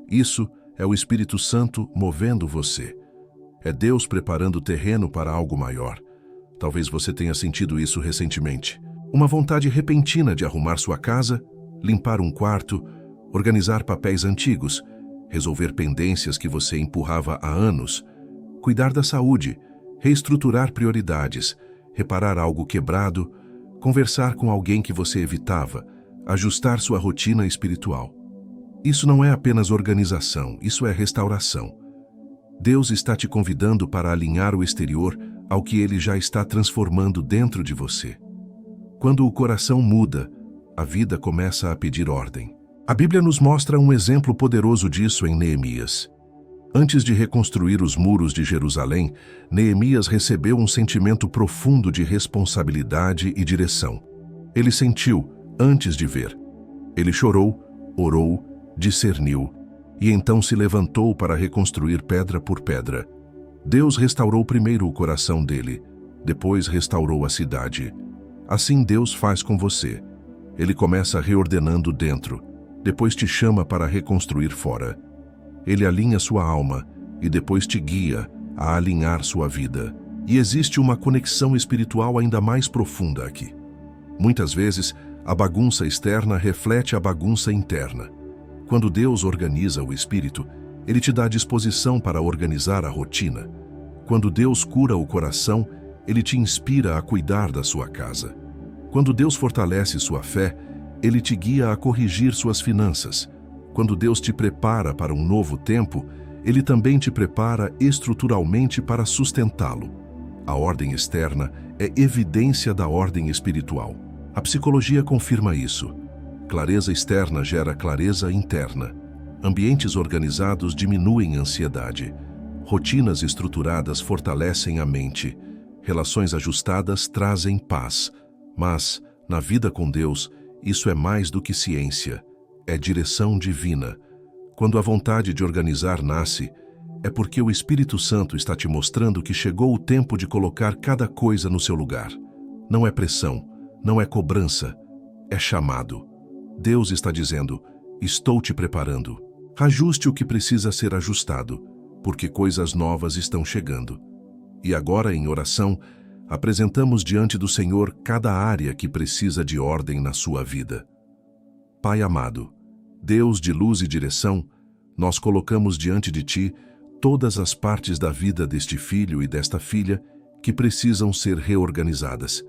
isso é o Espírito Santo movendo você. É Deus preparando o terreno para algo maior. Talvez você tenha sentido isso recentemente. Uma vontade repentina de arrumar sua casa, limpar um quarto, organizar papéis antigos, resolver pendências que você empurrava há anos, cuidar da saúde, reestruturar prioridades, reparar algo quebrado, conversar com alguém que você evitava, ajustar sua rotina espiritual. Isso não é apenas organização, isso é restauração. Deus está te convidando para alinhar o exterior ao que Ele já está transformando dentro de você. Quando o coração muda, a vida começa a pedir ordem. A Bíblia nos mostra um exemplo poderoso disso em Neemias. Antes de reconstruir os muros de Jerusalém, Neemias recebeu um sentimento profundo de responsabilidade e direção. Ele sentiu antes de ver. Ele chorou, orou, discerniu, e então se levantou para reconstruir pedra por pedra. Deus restaurou primeiro o coração dele, depois restaurou a cidade. Assim Deus faz com você. Ele começa reordenando dentro, depois te chama para reconstruir fora. Ele alinha sua alma e depois te guia a alinhar sua vida. E existe uma conexão espiritual ainda mais profunda aqui. Muitas vezes, a bagunça externa reflete a bagunça interna. Quando Deus organiza o espírito, Ele te dá disposição para organizar a rotina. Quando Deus cura o coração, Ele te inspira a cuidar da sua casa. Quando Deus fortalece sua fé, Ele te guia a corrigir suas finanças. Quando Deus te prepara para um novo tempo, Ele também te prepara estruturalmente para sustentá-lo. A ordem externa é evidência da ordem espiritual. A psicologia confirma isso. Clareza externa gera clareza interna. Ambientes organizados diminuem a ansiedade. Rotinas estruturadas fortalecem a mente. Relações ajustadas trazem paz. Mas, na vida com Deus, isso é mais do que ciência. É direção divina. Quando a vontade de organizar nasce, é porque o Espírito Santo está te mostrando que chegou o tempo de colocar cada coisa no seu lugar. Não é pressão, não é cobrança, é chamado. Deus está dizendo, estou te preparando. Ajuste o que precisa ser ajustado, porque coisas novas estão chegando. E agora, em oração, apresentamos diante do Senhor cada área que precisa de ordem na sua vida. Pai amado, Deus de luz e direção, nós colocamos diante de Ti todas as partes da vida deste filho e desta filha que precisam ser reorganizadas.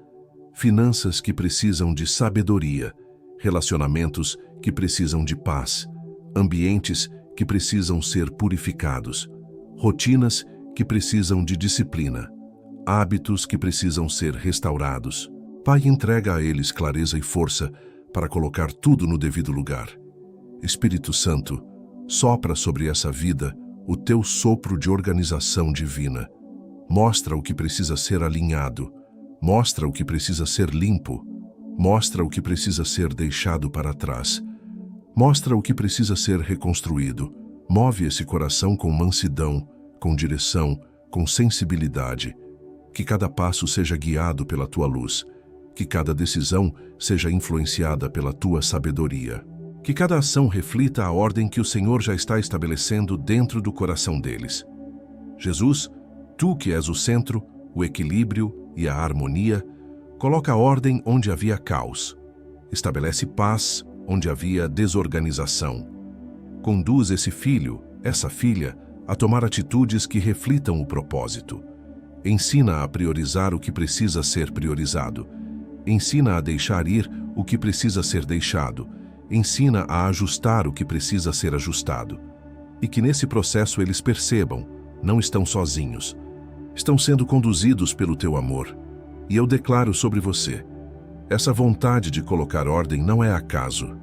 Finanças que precisam de sabedoria, relacionamentos que precisam de paz, ambientes que precisam ser purificados, rotinas que precisam de disciplina, hábitos que precisam ser restaurados. Pai, entrega a eles clareza e força para colocar tudo no devido lugar. Espírito Santo, sopra sobre essa vida o teu sopro de organização divina. Mostra o que precisa ser alinhado, mostra o que precisa ser limpo, mostra o que precisa ser deixado para trás, mostra o que precisa ser reconstruído. Move esse coração com mansidão, com direção, com sensibilidade. Que cada passo seja guiado pela tua luz, que cada decisão seja influenciada pela tua sabedoria. Que cada ação reflita a ordem que o Senhor já está estabelecendo dentro do coração deles. Jesus, Tu que és o centro, o equilíbrio e a harmonia, coloca ordem onde havia caos. Estabelece paz onde havia desorganização. Conduz esse filho, essa filha, a tomar atitudes que reflitam o propósito. Ensina a priorizar o que precisa ser priorizado. Ensina a deixar ir o que precisa ser deixado. Ensina a ajustar o que precisa ser ajustado. E que nesse processo eles percebam, não estão sozinhos. Estão sendo conduzidos pelo teu amor. E eu declaro sobre você, essa vontade de colocar ordem não é acaso.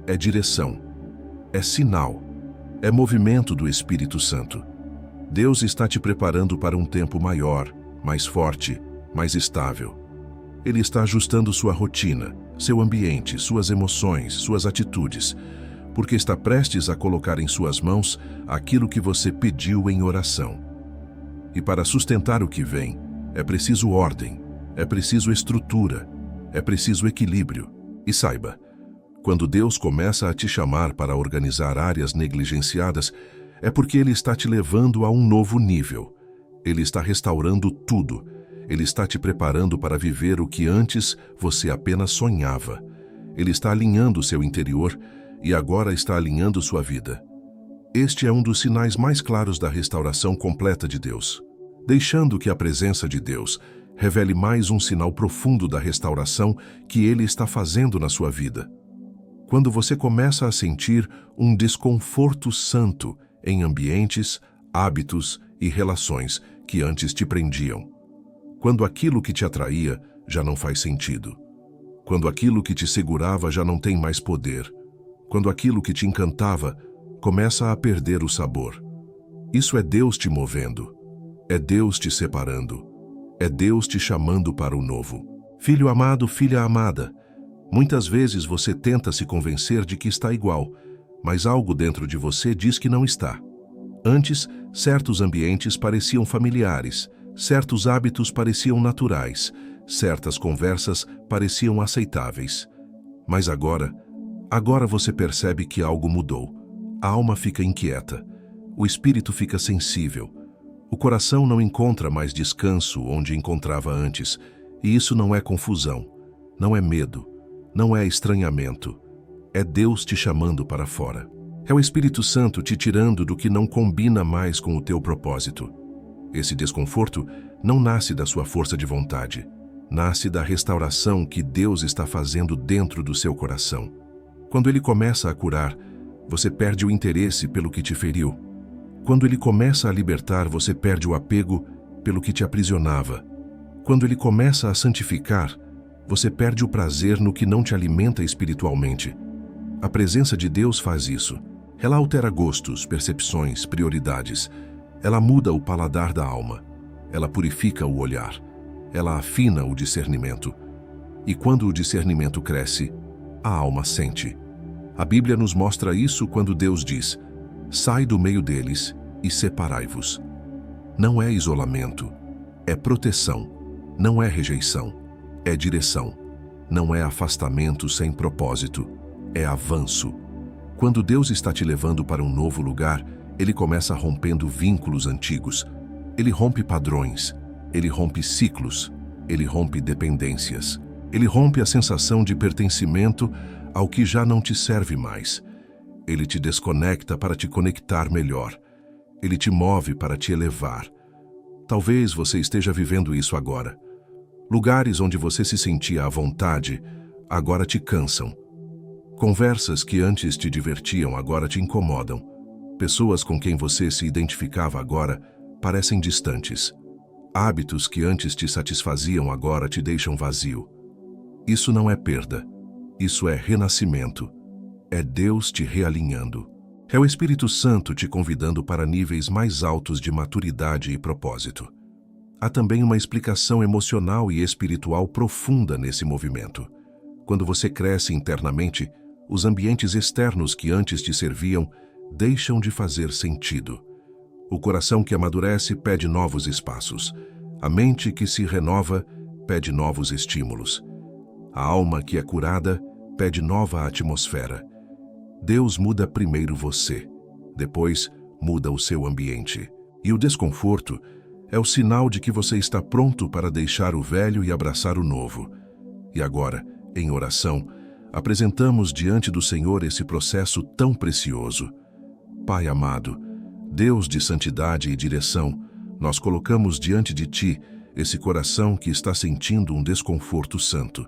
É direção. É sinal. É movimento do Espírito Santo. Deus está te preparando para um tempo maior, mais forte, mais estável. Ele está ajustando sua rotina, seu ambiente, suas emoções, suas atitudes, porque está prestes a colocar em suas mãos aquilo que você pediu em oração. E para sustentar o que vem, é preciso ordem, é preciso estrutura, é preciso equilíbrio. E saiba, quando Deus começa a te chamar para organizar áreas negligenciadas, é porque Ele está te levando a um novo nível. Ele está restaurando tudo. Ele está te preparando para viver o que antes você apenas sonhava. Ele está alinhando seu interior e agora está alinhando sua vida. Este é um dos sinais mais claros da restauração completa de Deus. Deixando que a presença de Deus revele mais um sinal profundo da restauração que Ele está fazendo na sua vida. Quando você começa a sentir um desconforto santo em ambientes, hábitos e relações que antes te prendiam. Quando aquilo que te atraía já não faz sentido. Quando aquilo que te segurava já não tem mais poder. Quando aquilo que te encantava começa a perder o sabor. Isso é Deus te movendo. É Deus te separando. É Deus te chamando para o novo. Filho amado, filha amada, muitas vezes você tenta se convencer de que está igual, mas algo dentro de você diz que não está. Antes, certos ambientes pareciam familiares, certos hábitos pareciam naturais, certas conversas pareciam aceitáveis. Mas agora você percebe que algo mudou. A alma fica inquieta, o espírito fica sensível, O coração não encontra mais descanso onde encontrava antes, e isso não é confusão, não é medo, não é estranhamento. É Deus te chamando para fora. É o Espírito Santo te tirando do que não combina mais com o teu propósito. Esse desconforto não nasce da sua força de vontade, nasce da restauração que Deus está fazendo dentro do seu coração. Quando Ele começa a curar, você perde o interesse pelo que te feriu. Quando Ele começa a libertar, você perde o apego pelo que te aprisionava. Quando Ele começa a santificar, você perde o prazer no que não te alimenta espiritualmente. A presença de Deus faz isso. Ela altera gostos, percepções, prioridades. Ela muda o paladar da alma. Ela purifica o olhar. Ela afina o discernimento. E quando o discernimento cresce, a alma sente. A Bíblia nos mostra isso quando Deus diz: sai do meio deles e separai-vos. Não é isolamento, é proteção. Não é rejeição, é direção. Não é afastamento sem propósito, é avanço. Quando Deus está te levando para um novo lugar, Ele começa rompendo vínculos antigos. Ele rompe padrões, Ele rompe ciclos, Ele rompe dependências. Ele rompe a sensação de pertencimento ao que já não te serve mais. Ele te desconecta para te conectar melhor. Ele te move para te elevar. Talvez você esteja vivendo isso agora. Lugares onde você se sentia à vontade, agora te cansam. Conversas que antes te divertiam agora te incomodam. Pessoas com quem você se identificava agora parecem distantes. Hábitos que antes te satisfaziam agora te deixam vazio. Isso não é perda. Isso é renascimento. É Deus te realinhando. É o Espírito Santo te convidando para níveis mais altos de maturidade e propósito. Há também uma explicação emocional e espiritual profunda nesse movimento. Quando você cresce internamente, os ambientes externos que antes te serviam deixam de fazer sentido. O coração que amadurece pede novos espaços. A mente que se renova pede novos estímulos. A alma que é curada pede nova atmosfera. Deus muda primeiro você, depois muda o seu ambiente. E o desconforto é o sinal de que você está pronto para deixar o velho e abraçar o novo. E agora, em oração, apresentamos diante do Senhor esse processo tão precioso. Pai amado, Deus de santidade e direção, nós colocamos diante de Ti esse coração que está sentindo um desconforto santo.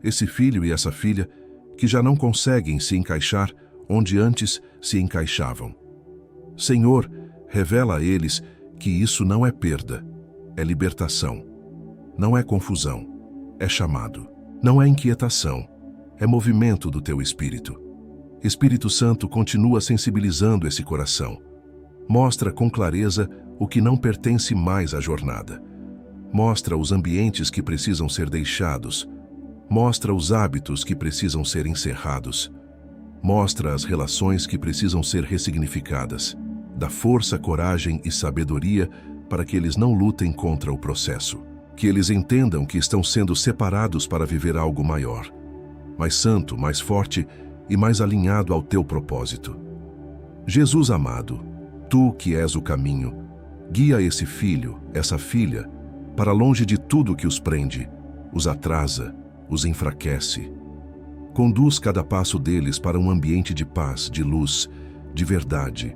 Esse filho e essa filha que já não conseguem se encaixar onde antes se encaixavam. Senhor, revela a eles que isso não é perda, é libertação. Não é confusão, é chamado. Não é inquietação, é movimento do teu espírito. Espírito Santo continua sensibilizando esse coração. Mostra com clareza o que não pertence mais à jornada. Mostra os ambientes que precisam ser deixados. Mostra os hábitos que precisam ser encerrados. Mostra as relações que precisam ser ressignificadas. Dá força, coragem e sabedoria para que eles não lutem contra o processo. Que eles entendam que estão sendo separados para viver algo maior, mais santo, mais forte e mais alinhado ao teu propósito. Jesus amado, Tu que és o caminho, guia esse filho, essa filha, para longe de tudo que os prende, os atrasa, os enfraquece. Conduz cada passo deles para um ambiente de paz, de luz, de verdade.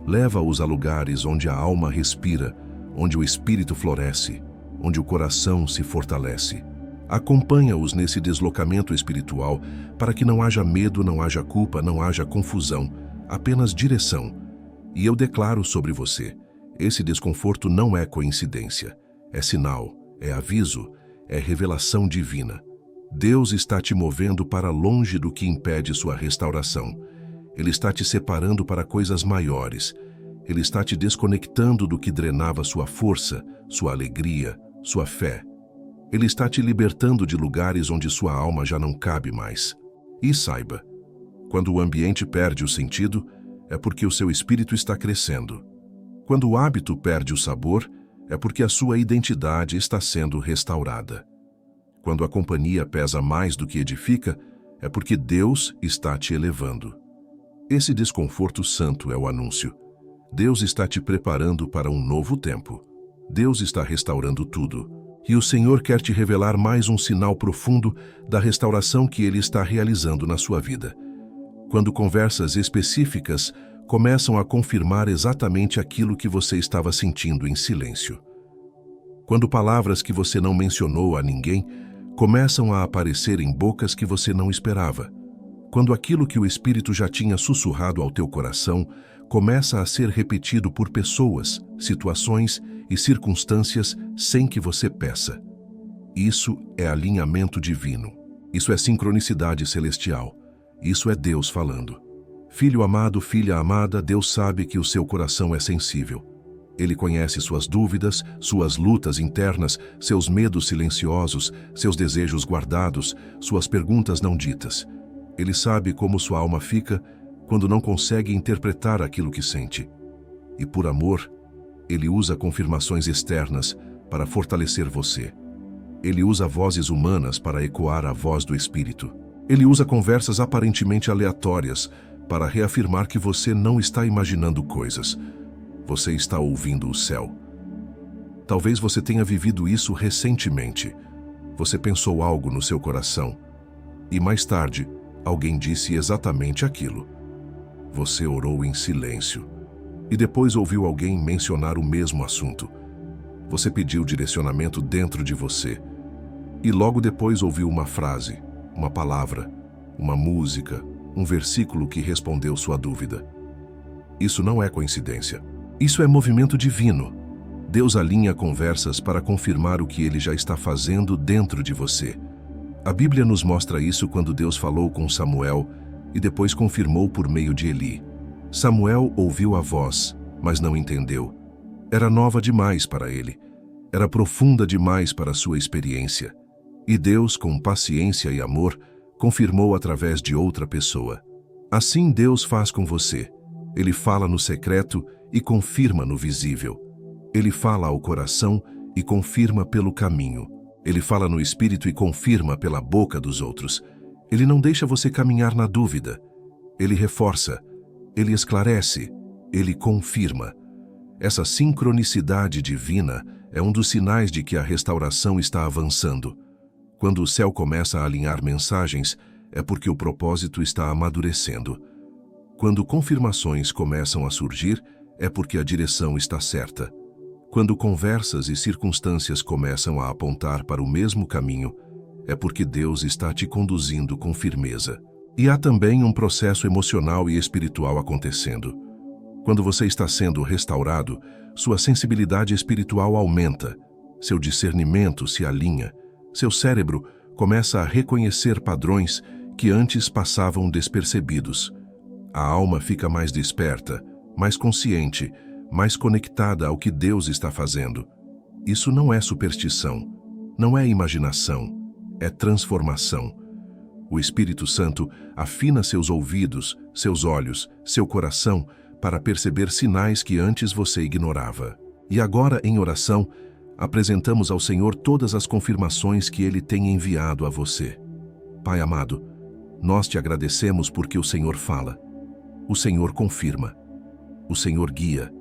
Leva-os a lugares onde a alma respira, onde o espírito floresce, onde o coração se fortalece. Acompanha-os nesse deslocamento espiritual para que não haja medo, não haja culpa, não haja confusão, apenas direção. E eu declaro sobre você, esse desconforto não é coincidência, é sinal, é aviso, é revelação divina. Deus está te movendo para longe do que impede sua restauração. Ele está te separando para coisas maiores. Ele está te desconectando do que drenava sua força, sua alegria, sua fé. Ele está te libertando de lugares onde sua alma já não cabe mais. E saiba, quando o ambiente perde o sentido, é porque o seu espírito está crescendo. Quando o hábito perde o sabor, é porque a sua identidade está sendo restaurada. Quando a companhia pesa mais do que edifica, é porque Deus está te elevando. Esse desconforto santo é o anúncio. Deus está te preparando para um novo tempo. Deus está restaurando tudo. E o Senhor quer te revelar mais um sinal profundo da restauração que Ele está realizando na sua vida. Quando conversas específicas começam a confirmar exatamente aquilo que você estava sentindo em silêncio. Quando palavras que você não mencionou a ninguém começam a aparecer em bocas que você não esperava. Quando aquilo que o Espírito já tinha sussurrado ao teu coração começa a ser repetido por pessoas, situações e circunstâncias sem que você peça. Isso é alinhamento divino. Isso é sincronicidade celestial. Isso é Deus falando. Filho amado, filha amada, Deus sabe que o seu coração é sensível. Ele conhece suas dúvidas, suas lutas internas, seus medos silenciosos, seus desejos guardados, suas perguntas não ditas. Ele sabe como sua alma fica quando não consegue interpretar aquilo que sente. E por amor, Ele usa confirmações externas para fortalecer você. Ele usa vozes humanas para ecoar a voz do Espírito. Ele usa conversas aparentemente aleatórias para reafirmar que você não está imaginando coisas. Você está ouvindo o céu. Talvez você tenha vivido isso recentemente. Você pensou algo no seu coração e mais tarde alguém disse exatamente aquilo. Você orou em silêncio e depois ouviu alguém mencionar o mesmo assunto. Você pediu direcionamento dentro de você e logo depois ouviu uma frase, uma palavra, uma música, um versículo que respondeu sua dúvida. Isso não é coincidência. Isso é movimento divino. Deus alinha conversas para confirmar o que Ele já está fazendo dentro de você. A Bíblia nos mostra isso quando Deus falou com Samuel e depois confirmou por meio de Eli. Samuel ouviu a voz, mas não entendeu. Era nova demais para ele. Era profunda demais para sua experiência. E Deus, com paciência e amor, confirmou através de outra pessoa. Assim Deus faz com você. Ele fala no secreto e confirma no visível. Ele fala ao coração e confirma pelo caminho. Ele fala no espírito e confirma pela boca dos outros. Ele não deixa você caminhar na dúvida. Ele reforça, ele esclarece, ele confirma. Essa sincronicidade divina é um dos sinais de que a restauração está avançando. Quando o céu começa a alinhar mensagens, é porque o propósito está amadurecendo. Quando confirmações começam a surgir, é porque a direção está certa. Quando conversas e circunstâncias começam a apontar para o mesmo caminho, é porque Deus está te conduzindo com firmeza. E há também um processo emocional e espiritual acontecendo. Quando você está sendo restaurado, sua sensibilidade espiritual aumenta, seu discernimento se alinha, seu cérebro começa a reconhecer padrões que antes passavam despercebidos. A alma fica mais desperta, mais consciente, mais conectada ao que Deus está fazendo. Isso não é superstição, não é imaginação, é transformação. O Espírito Santo afina seus ouvidos, seus olhos, seu coração para perceber sinais que antes você ignorava. E agora, em oração, apresentamos ao Senhor todas as confirmações que Ele tem enviado a você. Pai amado, nós te agradecemos porque o Senhor fala, o Senhor confirma, o Senhor guia.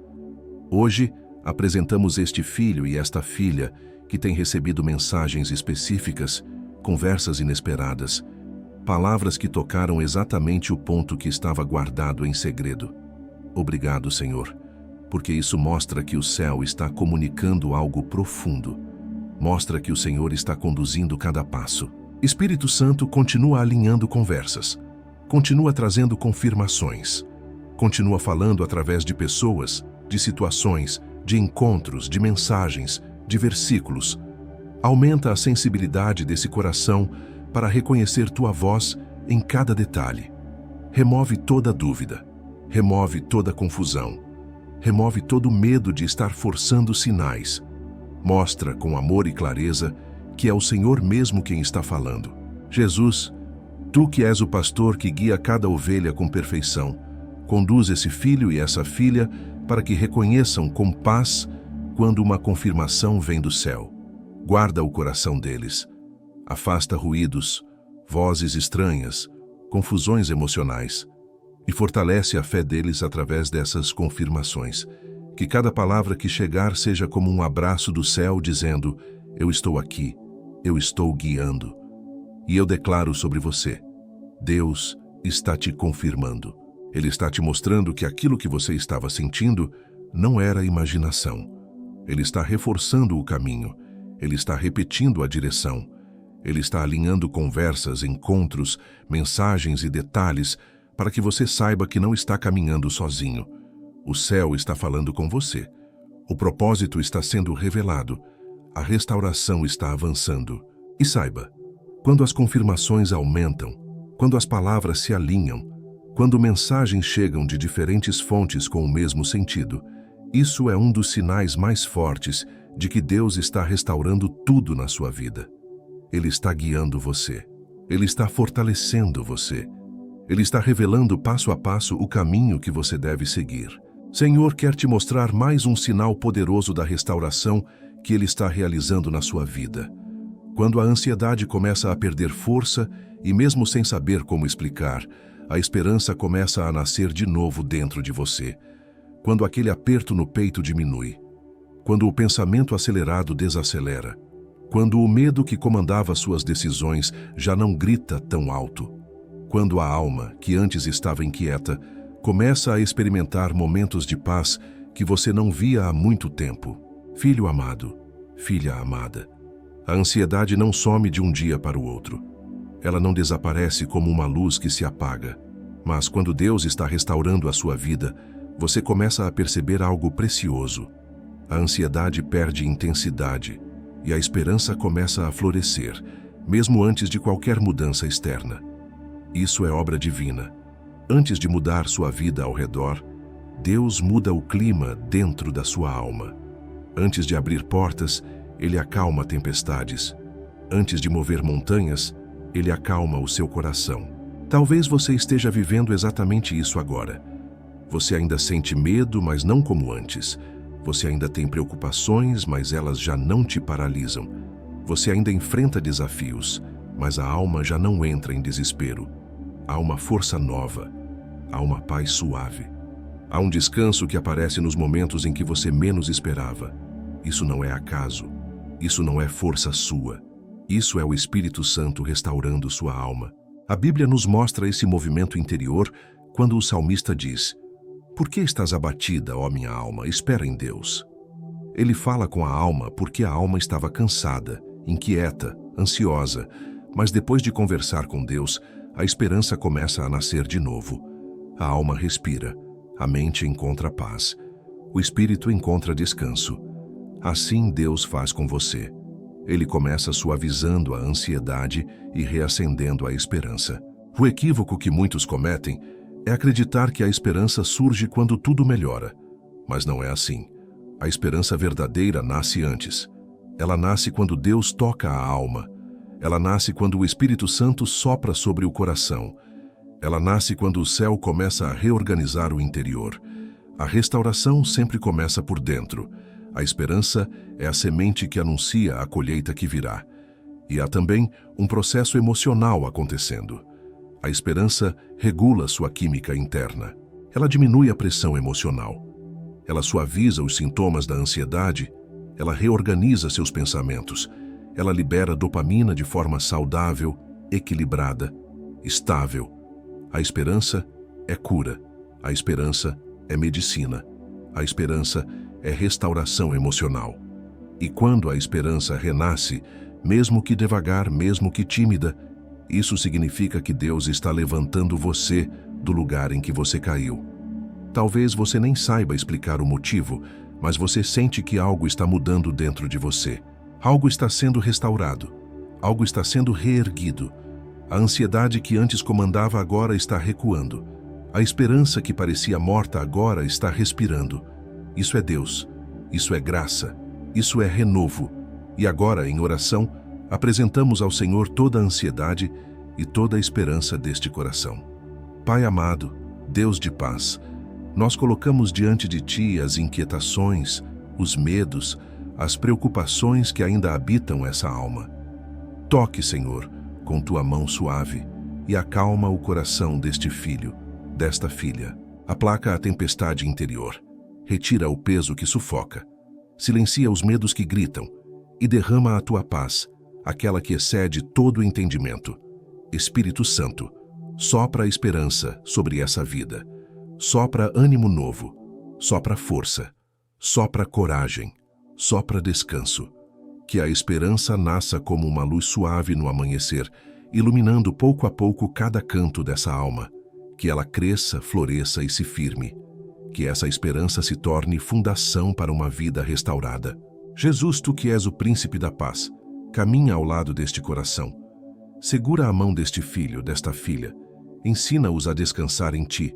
Hoje, apresentamos este filho e esta filha que têm recebido mensagens específicas, conversas inesperadas, palavras que tocaram exatamente o ponto que estava guardado em segredo. Obrigado, Senhor, porque isso mostra que o céu está comunicando algo profundo. Mostra que o Senhor está conduzindo cada passo. Espírito Santo continua alinhando conversas, continua trazendo confirmações, continua falando através de pessoas, de situações, de encontros, de mensagens, de versículos. Aumenta a sensibilidade desse coração para reconhecer tua voz em cada detalhe. Remove toda dúvida, remove toda confusão, remove todo medo de estar forçando sinais. Mostra com amor e clareza que é o Senhor mesmo quem está falando. Jesus, tu que és o pastor que guia cada ovelha com perfeição, conduz esse filho e essa filha para que reconheçam com paz quando uma confirmação vem do céu. Guarda o coração deles. Afasta ruídos, vozes estranhas, confusões emocionais. e fortalece a fé deles através dessas confirmações. Que cada palavra que chegar seja como um abraço do céu dizendo: eu estou aqui, eu estou guiando. E eu declaro sobre você: Deus está te confirmando. Ele está te mostrando que aquilo que você estava sentindo não era imaginação. Ele está reforçando o caminho. Ele está repetindo a direção. Ele está alinhando conversas, encontros, mensagens e detalhes para que você saiba que não está caminhando sozinho. O céu está falando com você. O propósito está sendo revelado. A restauração está avançando. E saiba, quando as confirmações aumentam, quando as palavras se alinham, quando mensagens chegam de diferentes fontes com o mesmo sentido, isso é um dos sinais mais fortes de que Deus está restaurando tudo na sua vida. Ele está guiando você. Ele está fortalecendo você. Ele está revelando passo a passo o caminho que você deve seguir. Senhor quer te mostrar mais um sinal poderoso da restauração que Ele está realizando na sua vida. Quando a ansiedade começa a perder força e mesmo sem saber como explicar, a esperança começa a nascer de novo dentro de você. Quando aquele aperto no peito diminui. Quando o pensamento acelerado desacelera. Quando o medo que comandava suas decisões já não grita tão alto. Quando a alma, que antes estava inquieta, começa a experimentar momentos de paz que você não via há muito tempo. Filho amado, filha amada, a ansiedade não some de um dia para o outro. Ela não desaparece como uma luz que se apaga. Mas quando Deus está restaurando a sua vida, você começa a perceber algo precioso. A ansiedade perde intensidade e a esperança começa a florescer, mesmo antes de qualquer mudança externa. Isso é obra divina. Antes de mudar sua vida ao redor, Deus muda o clima dentro da sua alma. Antes de abrir portas, Ele acalma tempestades. Antes de mover montanhas, Ele acalma o seu coração. Talvez você esteja vivendo exatamente isso agora. Você ainda sente medo, mas não como antes. Você ainda tem preocupações, mas elas já não te paralisam. Você ainda enfrenta desafios, mas a alma já não entra em desespero. Há uma força nova. Há uma paz suave. Há um descanso que aparece nos momentos em que você menos esperava. Isso não é acaso. Isso não é força sua. Isso é o Espírito Santo restaurando sua alma. A Bíblia nos mostra esse movimento interior quando o salmista diz: por que estás abatida, ó minha alma? Espera em Deus. Ele fala com a alma porque a alma estava cansada, inquieta, ansiosa, mas depois de conversar com Deus, a esperança começa a nascer de novo. A alma respira, a mente encontra paz, o espírito encontra descanso. Assim Deus faz com você. Ele começa suavizando a ansiedade e reacendendo a esperança. O equívoco que muitos cometem é acreditar que a esperança surge quando tudo melhora. Mas não é assim. A esperança verdadeira nasce antes. Ela nasce quando Deus toca a alma. Ela nasce quando o Espírito Santo sopra sobre o coração. Ela nasce quando o céu começa a reorganizar o interior. A restauração sempre começa por dentro. A esperança é a semente que anuncia a colheita que virá. E há também um processo emocional acontecendo. A esperança regula sua química interna. Ela diminui a pressão emocional. Ela suaviza os sintomas da ansiedade. Ela reorganiza seus pensamentos. Ela libera dopamina de forma saudável, equilibrada, estável. A esperança é cura. A esperança é medicina. A esperança é restauração emocional. E quando a esperança renasce, mesmo que devagar, mesmo que tímida, isso significa que Deus está levantando você do lugar em que você caiu. Talvez você nem saiba explicar o motivo, mas você sente que algo está mudando dentro de você. Algo está sendo restaurado. Algo está sendo reerguido. A ansiedade que antes comandava agora está recuando. A esperança que parecia morta agora está respirando. Isso é Deus. Isso é graça. Isso é renovo. E agora, em oração, apresentamos ao Senhor toda a ansiedade e toda a esperança deste coração. Pai amado, Deus de paz, nós colocamos diante de Ti as inquietações, os medos, as preocupações que ainda habitam essa alma. Toque, Senhor, com Tua mão suave e acalma o coração deste filho, desta filha. Aplaca a tempestade interior. Retira o peso que sufoca. Silencia os medos que gritam e derrama a tua paz, aquela que excede todo o entendimento. Espírito Santo, sopra a esperança sobre essa vida. Sopra ânimo novo. Sopra força. Sopra coragem. Sopra descanso. Que a esperança nasça como uma luz suave no amanhecer, iluminando pouco a pouco cada canto dessa alma. Que ela cresça, floresça e se firme. Que essa esperança se torne fundação para uma vida restaurada. Jesus, tu que és o príncipe da paz, caminha ao lado deste coração. Segura a mão deste filho, desta filha. Ensina-os a descansar em ti.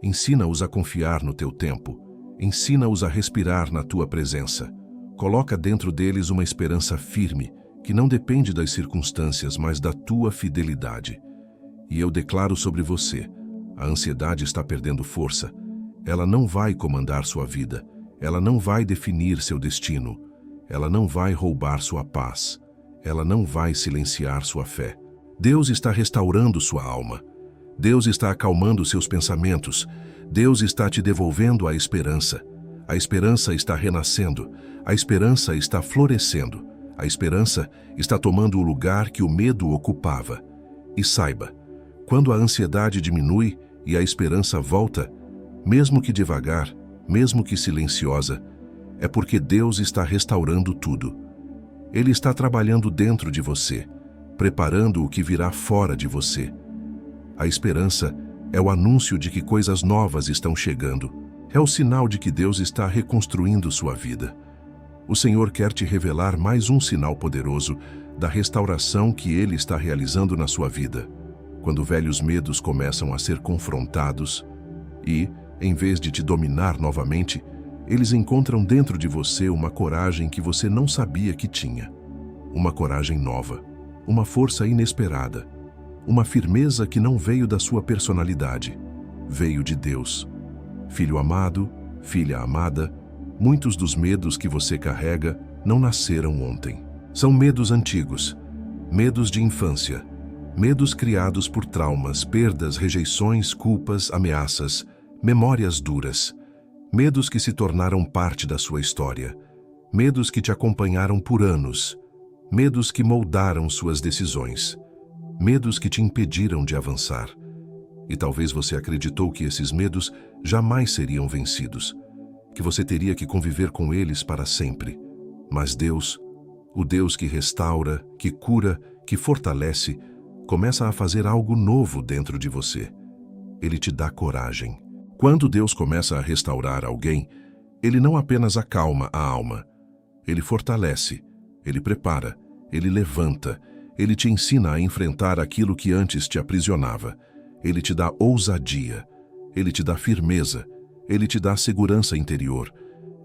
Ensina-os a confiar no teu tempo. Ensina-os a respirar na tua presença. Coloca dentro deles uma esperança firme, que não depende das circunstâncias, mas da tua fidelidade. E eu declaro sobre você, a ansiedade está perdendo força. Ela não vai comandar sua vida. Ela não vai definir seu destino. Ela não vai roubar sua paz. Ela não vai silenciar sua fé. Deus está restaurando sua alma. Deus está acalmando seus pensamentos. Deus está te devolvendo a esperança. A esperança está renascendo. A esperança está florescendo. A esperança está tomando o lugar que o medo ocupava. E saiba, quando a ansiedade diminui e a esperança volta, mesmo que devagar, mesmo que silenciosa, é porque Deus está restaurando tudo. Ele está trabalhando dentro de você, preparando o que virá fora de você. A esperança é o anúncio de que coisas novas estão chegando. É o sinal de que Deus está reconstruindo sua vida. O Senhor quer te revelar mais um sinal poderoso da restauração que Ele está realizando na sua vida. Quando velhos medos começam a ser confrontados e, em vez de te dominar novamente, eles encontram dentro de você uma coragem que você não sabia que tinha. Uma coragem nova, uma força inesperada, uma firmeza que não veio da sua personalidade, veio de Deus. Filho amado, filha amada, muitos dos medos que você carrega não nasceram ontem. São medos antigos, medos de infância, medos criados por traumas, perdas, rejeições, culpas, ameaças, memórias duras, medos que se tornaram parte da sua história, medos que te acompanharam por anos, medos que moldaram suas decisões, medos que te impediram de avançar. E talvez você acreditou que esses medos jamais seriam vencidos, que você teria que conviver com eles para sempre. Mas Deus, o Deus que restaura, que cura, que fortalece, começa a fazer algo novo dentro de você. Ele te dá coragem. Quando Deus começa a restaurar alguém, Ele não apenas acalma a alma. Ele fortalece, Ele prepara, Ele levanta, Ele te ensina a enfrentar aquilo que antes te aprisionava. Ele te dá ousadia, Ele te dá firmeza, Ele te dá segurança interior.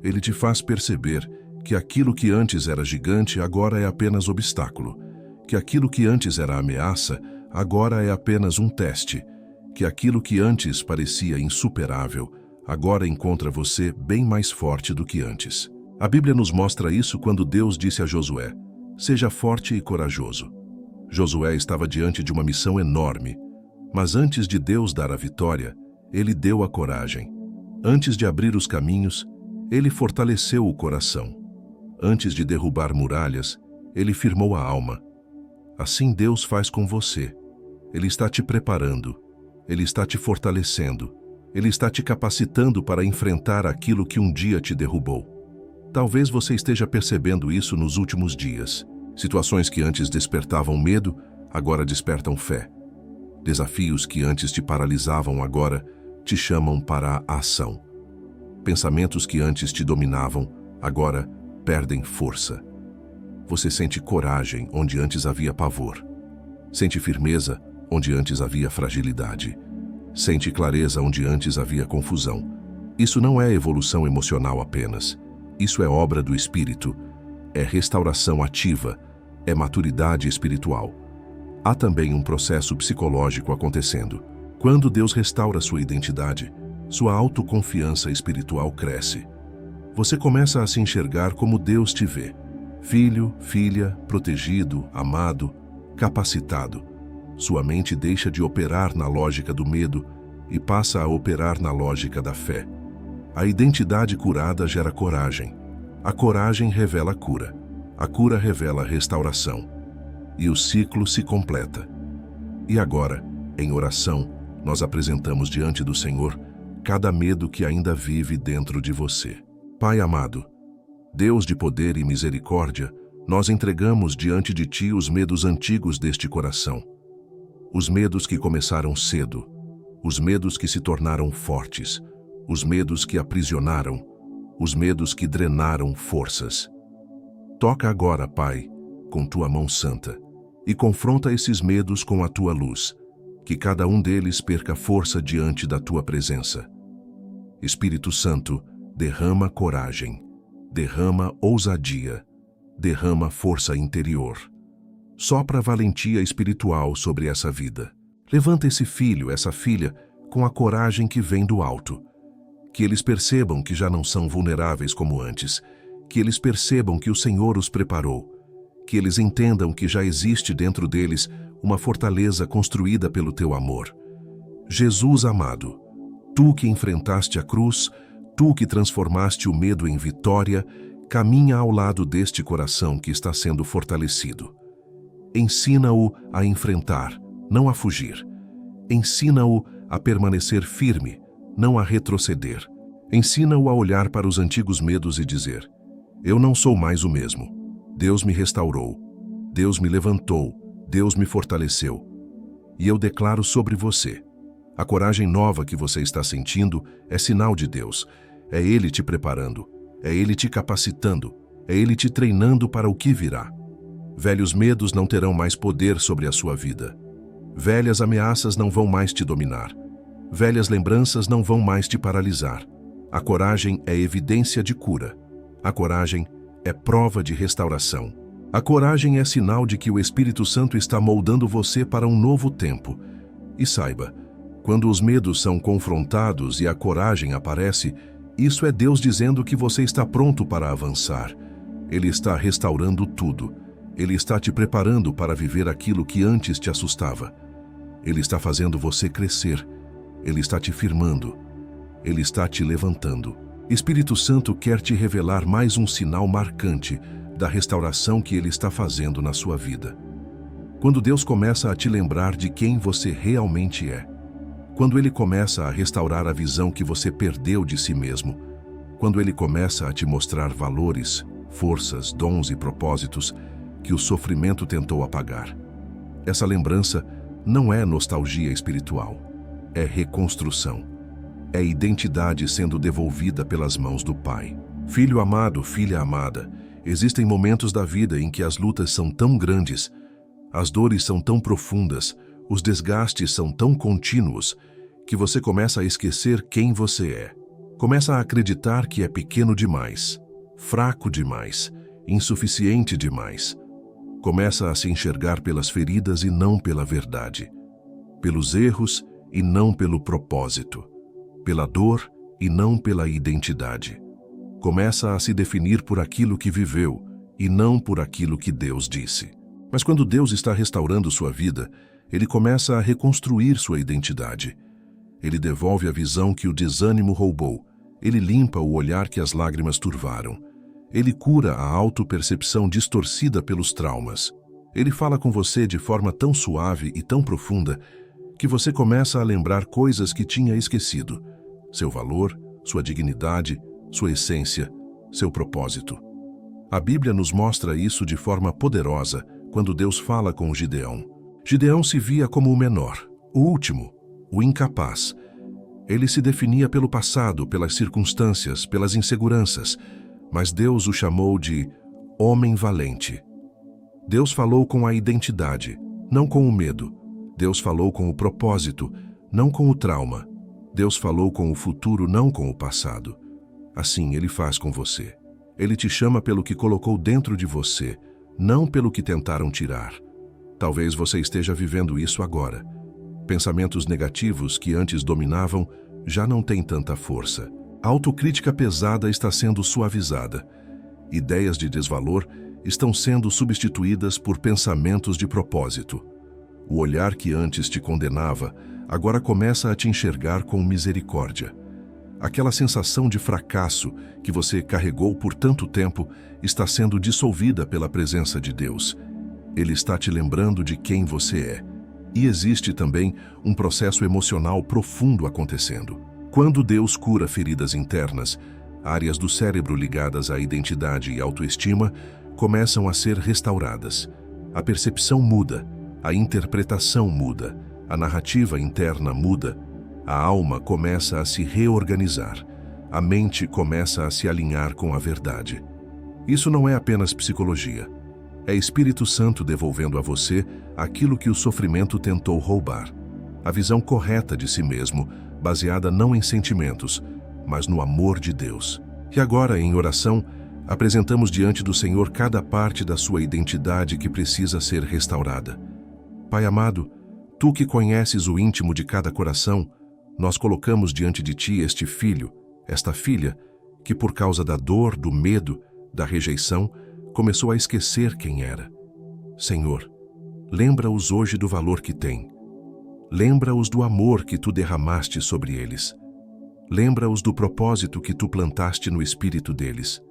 Ele te faz perceber que aquilo que antes era gigante agora é apenas obstáculo, que aquilo que antes era ameaça agora é apenas um teste, que aquilo que antes parecia insuperável agora encontra você bem mais forte do que antes. A Bíblia nos mostra isso quando Deus disse a Josué: seja forte e corajoso. Josué estava diante de uma missão enorme, mas antes de Deus dar a vitória, Ele deu a coragem. Antes de abrir os caminhos, Ele fortaleceu o coração. Antes de derrubar muralhas, Ele firmou a alma. Assim Deus faz com você. Ele está te preparando, Ele está te fortalecendo, Ele está te capacitando para enfrentar aquilo que um dia te derrubou. Talvez você esteja percebendo isso nos últimos dias. Situações que antes despertavam medo, agora despertam fé. Desafios que antes te paralisavam agora te chamam para a ação. Pensamentos que antes te dominavam, agora perdem força. Você sente coragem onde antes havia pavor. Sente firmeza onde antes havia fragilidade. Sente clareza onde antes havia confusão. Isso não é evolução emocional apenas. Isso é obra do Espírito. É restauração ativa. É maturidade espiritual. Há também um processo psicológico acontecendo. Quando Deus restaura sua identidade, sua autoconfiança espiritual cresce. Você começa a se enxergar como Deus te vê. Filho, filha, protegido, amado, capacitado. Sua mente deixa de operar na lógica do medo e passa a operar na lógica da fé. A identidade curada gera coragem. A coragem revela a cura revela a restauração. E o ciclo se completa. E agora, em oração, nós apresentamos diante do Senhor cada medo que ainda vive dentro de você. Pai amado, Deus de poder e misericórdia, nós entregamos diante de Ti os medos antigos deste coração. Os medos que começaram cedo, os medos que se tornaram fortes, os medos que aprisionaram, os medos que drenaram forças. Toca agora, Pai, com Tua mão santa, e confronta esses medos com a Tua luz, que cada um deles perca força diante da Tua presença. Espírito Santo, derrama coragem, derrama ousadia, derrama força interior. Sopra valentia espiritual sobre essa vida. Levanta esse filho, essa filha, com a coragem que vem do alto. Que eles percebam que já não são vulneráveis como antes, que eles percebam que o Senhor os preparou, que eles entendam que já existe dentro deles uma fortaleza construída pelo Teu amor. Jesus amado, Tu que enfrentaste a cruz, Tu que transformaste o medo em vitória, caminha ao lado deste coração que está sendo fortalecido. Ensina-o a enfrentar, não a fugir. Ensina-o a permanecer firme, não a retroceder. Ensina-o a olhar para os antigos medos e dizer: eu não sou mais o mesmo. Deus me restaurou. Deus me levantou. Deus me fortaleceu. E eu declaro sobre você: a coragem nova que você está sentindo é sinal de Deus. É Ele te preparando. É Ele te capacitando. É Ele te treinando para o que virá. Velhos medos não terão mais poder sobre a sua vida. Velhas ameaças não vão mais te dominar. Velhas lembranças não vão mais te paralisar. A coragem é evidência de cura. A coragem é prova de restauração. A coragem é sinal de que o Espírito Santo está moldando você para um novo tempo. E saiba, quando os medos são confrontados e a coragem aparece, isso é Deus dizendo que você está pronto para avançar. Ele está restaurando tudo. Ele está te preparando para viver aquilo que antes te assustava. Ele está fazendo você crescer. Ele está te firmando. Ele está te levantando. Espírito Santo quer te revelar mais um sinal marcante da restauração que Ele está fazendo na sua vida. Quando Deus começa a te lembrar de quem você realmente é, quando Ele começa a restaurar a visão que você perdeu de si mesmo, quando Ele começa a te mostrar valores, forças, dons e propósitos que o sofrimento tentou apagar. Essa lembrança não é nostalgia espiritual, é reconstrução. É identidade sendo devolvida pelas mãos do Pai. Filho amado, filha amada, existem momentos da vida em que as lutas são tão grandes, as dores são tão profundas, os desgastes são tão contínuos, que você começa a esquecer quem você é. Começa a acreditar que é pequeno demais, fraco demais, insuficiente demais. Começa a se enxergar pelas feridas e não pela verdade, pelos erros e não pelo propósito, pela dor e não pela identidade. Começa a se definir por aquilo que viveu e não por aquilo que Deus disse. Mas quando Deus está restaurando sua vida, Ele começa a reconstruir sua identidade. Ele devolve a visão que o desânimo roubou. Ele limpa o olhar que as lágrimas turvaram. Ele cura a autopercepção distorcida pelos traumas. Ele fala com você de forma tão suave e tão profunda que você começa a lembrar coisas que tinha esquecido. Seu valor, sua dignidade, sua essência, seu propósito. A Bíblia nos mostra isso de forma poderosa quando Deus fala com Gideão. Gideão se via como o menor, o último, o incapaz. Ele se definia pelo passado, pelas circunstâncias, pelas inseguranças, mas Deus o chamou de homem valente. Deus falou com a identidade, não com o medo. Deus falou com o propósito, não com o trauma. Deus falou com o futuro, não com o passado. Assim Ele faz com você. Ele te chama pelo que colocou dentro de você, não pelo que tentaram tirar. Talvez você esteja vivendo isso agora. Pensamentos negativos que antes dominavam já não têm tanta força. A autocrítica pesada está sendo suavizada. Ideias de desvalor estão sendo substituídas por pensamentos de propósito. O olhar que antes te condenava agora começa a te enxergar com misericórdia. Aquela sensação de fracasso que você carregou por tanto tempo está sendo dissolvida pela presença de Deus. Ele está te lembrando de quem você é. E existe também um processo emocional profundo acontecendo. Quando Deus cura feridas internas, áreas do cérebro ligadas à identidade e autoestima começam a ser restauradas. A percepção muda, a interpretação muda, a narrativa interna muda, a alma começa a se reorganizar, a mente começa a se alinhar com a verdade. Isso não é apenas psicologia. É Espírito Santo devolvendo a você aquilo que o sofrimento tentou roubar. A visão correta de si mesmo, baseada não em sentimentos, mas no amor de Deus. E agora, em oração, apresentamos diante do Senhor cada parte da sua identidade que precisa ser restaurada. Pai amado, Tu que conheces o íntimo de cada coração, nós colocamos diante de Ti este filho, esta filha, que por causa da dor, do medo, da rejeição, começou a esquecer quem era. Senhor, lembra-os hoje do valor que têm. Lembra-os do amor que Tu derramaste sobre eles. Lembra-os do propósito que Tu plantaste no espírito deles.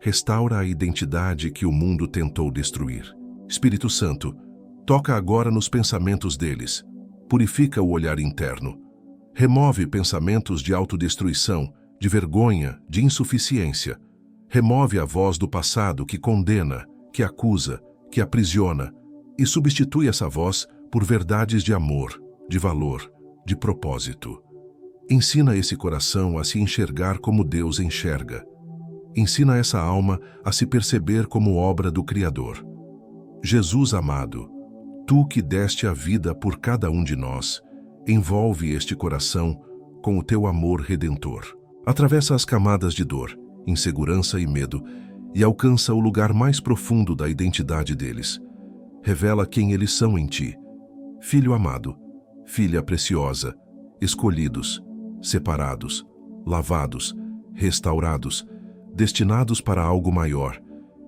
Restaura a identidade que o mundo tentou destruir. Espírito Santo, toca agora nos pensamentos deles. Purifica o olhar interno. Remove pensamentos de autodestruição, de vergonha, de insuficiência. Remove a voz do passado que condena, que acusa, que aprisiona e substitui essa voz por verdades de amor, de valor, de propósito. Ensina esse coração a se enxergar como Deus enxerga. Ensina essa alma a se perceber como obra do Criador. Jesus amado, Tu que deste a vida por cada um de nós, envolve este coração com o Teu amor redentor. Atravessa as camadas de dor, insegurança e medo e alcança o lugar mais profundo da identidade deles. Revela quem eles são em Ti. Filho amado, filha preciosa, escolhidos, separados, lavados, restaurados, destinados para algo maior.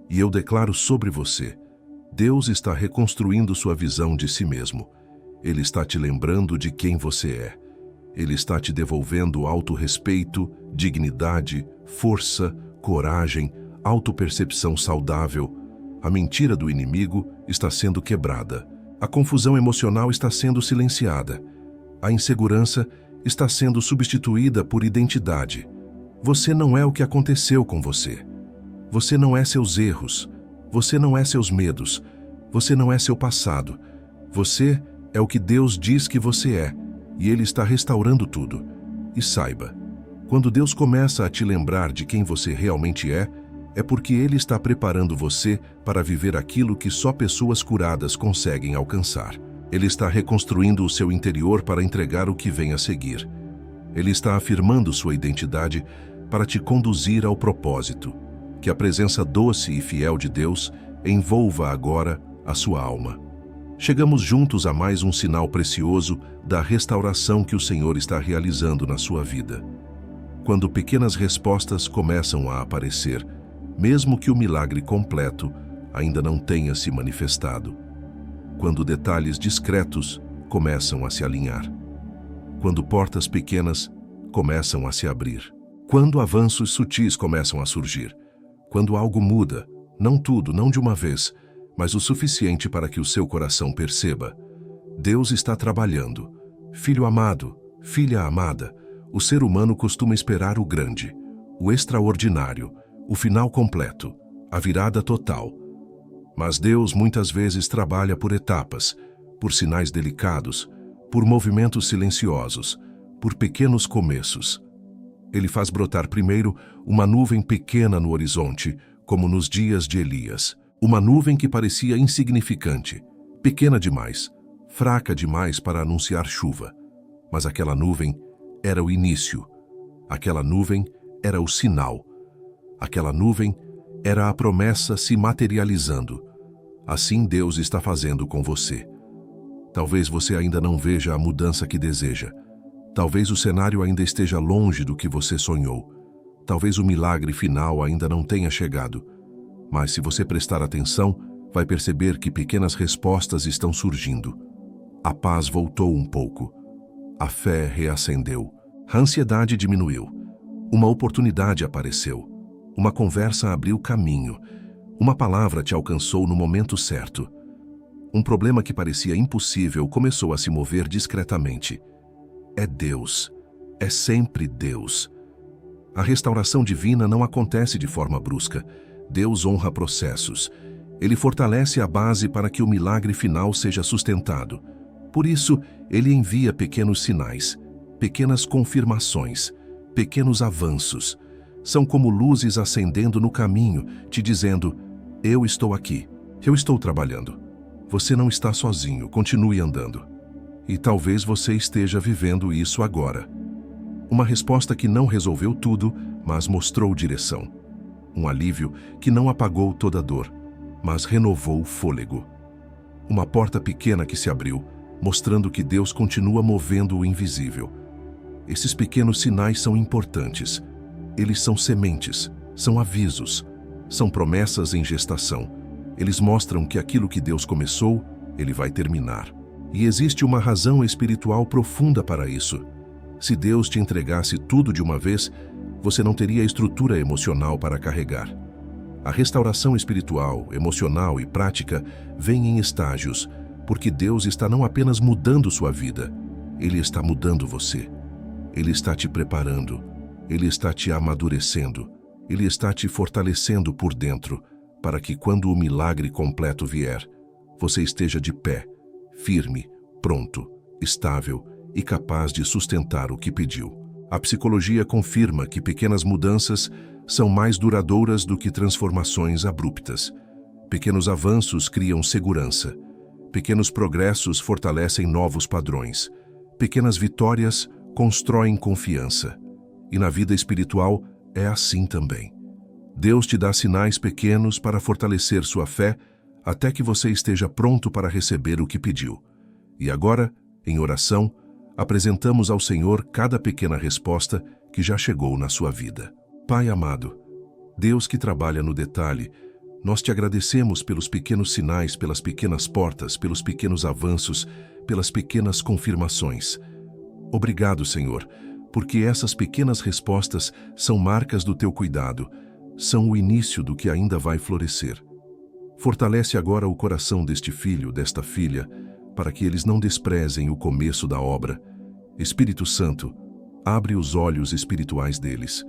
E eu declaro sobre você, Deus está reconstruindo sua visão de si mesmo. Ele está te lembrando de quem você é. Ele está te devolvendo autorrespeito, dignidade, força, coragem, autopercepção saudável. A mentira do inimigo está sendo quebrada. A confusão emocional está sendo silenciada. A insegurança está sendo substituída por identidade. Você não é o que aconteceu com você. Você não é seus erros. Você não é seus medos. Você não é seu passado. Você é o que Deus diz que você é, e Ele está restaurando tudo. E saiba, quando Deus começa a te lembrar de quem você realmente é porque Ele está preparando você para viver aquilo que só pessoas curadas conseguem alcançar. Ele está reconstruindo o seu interior para entregar o que vem a seguir. Ele está afirmando sua identidade para te conduzir ao propósito. Que a presença doce e fiel de Deus envolva agora a sua alma. Chegamos juntos a mais um sinal precioso da restauração que o Senhor está realizando na sua vida. Quando pequenas respostas começam a aparecer, mesmo que o milagre completo ainda não tenha se manifestado. Quando detalhes discretos começam a se alinhar. Quando portas pequenas começam a se abrir. Quando avanços sutis começam a surgir. Quando algo muda, não tudo, não de uma vez, mas o suficiente para que o seu coração perceba. Deus está trabalhando. Filho amado, filha amada, o ser humano costuma esperar o grande, o extraordinário, o final completo, a virada total. Mas Deus muitas vezes trabalha por etapas, por sinais delicados, por movimentos silenciosos, por pequenos começos. Ele faz brotar primeiro uma nuvem pequena no horizonte, como nos dias de Elias. Uma nuvem que parecia insignificante, pequena demais, fraca demais para anunciar chuva. Mas aquela nuvem era o início. Aquela nuvem era o sinal. Aquela nuvem era a promessa se materializando. Assim Deus está fazendo com você. Talvez você ainda não veja a mudança que deseja. Talvez o cenário ainda esteja longe do que você sonhou. Talvez o milagre final ainda não tenha chegado. Mas se você prestar atenção, vai perceber que pequenas respostas estão surgindo. A paz voltou um pouco. A fé reacendeu. A ansiedade diminuiu. Uma oportunidade apareceu. Uma conversa abriu caminho. Uma palavra te alcançou no momento certo. Um problema que parecia impossível começou a se mover discretamente. É Deus. É sempre Deus. A restauração divina não acontece de forma brusca. Deus honra processos. Ele fortalece a base para que o milagre final seja sustentado. Por isso, ele envia pequenos sinais, pequenas confirmações, pequenos avanços. São como luzes acendendo no caminho, te dizendo: eu estou aqui, eu estou trabalhando. Você não está sozinho, continue andando. E talvez você esteja vivendo isso agora. Uma resposta que não resolveu tudo, mas mostrou direção. Um alívio que não apagou toda a dor, mas renovou o fôlego. Uma porta pequena que se abriu, mostrando que Deus continua movendo o invisível. Esses pequenos sinais são importantes. Eles são sementes, são avisos, são promessas em gestação. Eles mostram que aquilo que Deus começou, Ele vai terminar. E existe uma razão espiritual profunda para isso. Se Deus te entregasse tudo de uma vez, você não teria estrutura emocional para carregar. A restauração espiritual, emocional e prática vem em estágios, porque Deus está não apenas mudando sua vida, Ele está mudando você. Ele está te preparando, Ele está te amadurecendo, Ele está te fortalecendo por dentro, para que quando o milagre completo vier, você esteja de pé, firme, pronto, estável e capaz de sustentar o que pediu. A psicologia confirma que pequenas mudanças são mais duradouras do que transformações abruptas. Pequenos avanços criam segurança. Pequenos progressos fortalecem novos padrões. Pequenas vitórias constroem confiança. E na vida espiritual é assim também. Deus te dá sinais pequenos para fortalecer sua fé até que você esteja pronto para receber o que pediu. E agora, em oração, apresentamos ao Senhor cada pequena resposta que já chegou na sua vida. Pai amado, Deus que trabalha no detalhe, nós te agradecemos pelos pequenos sinais, pelas pequenas portas, pelos pequenos avanços, pelas pequenas confirmações. Obrigado, Senhor, porque essas pequenas respostas são marcas do teu cuidado, são o início do que ainda vai florescer. Fortalece agora o coração deste filho, desta filha, para que eles não desprezem o começo da obra. Espírito Santo, abre os olhos espirituais deles.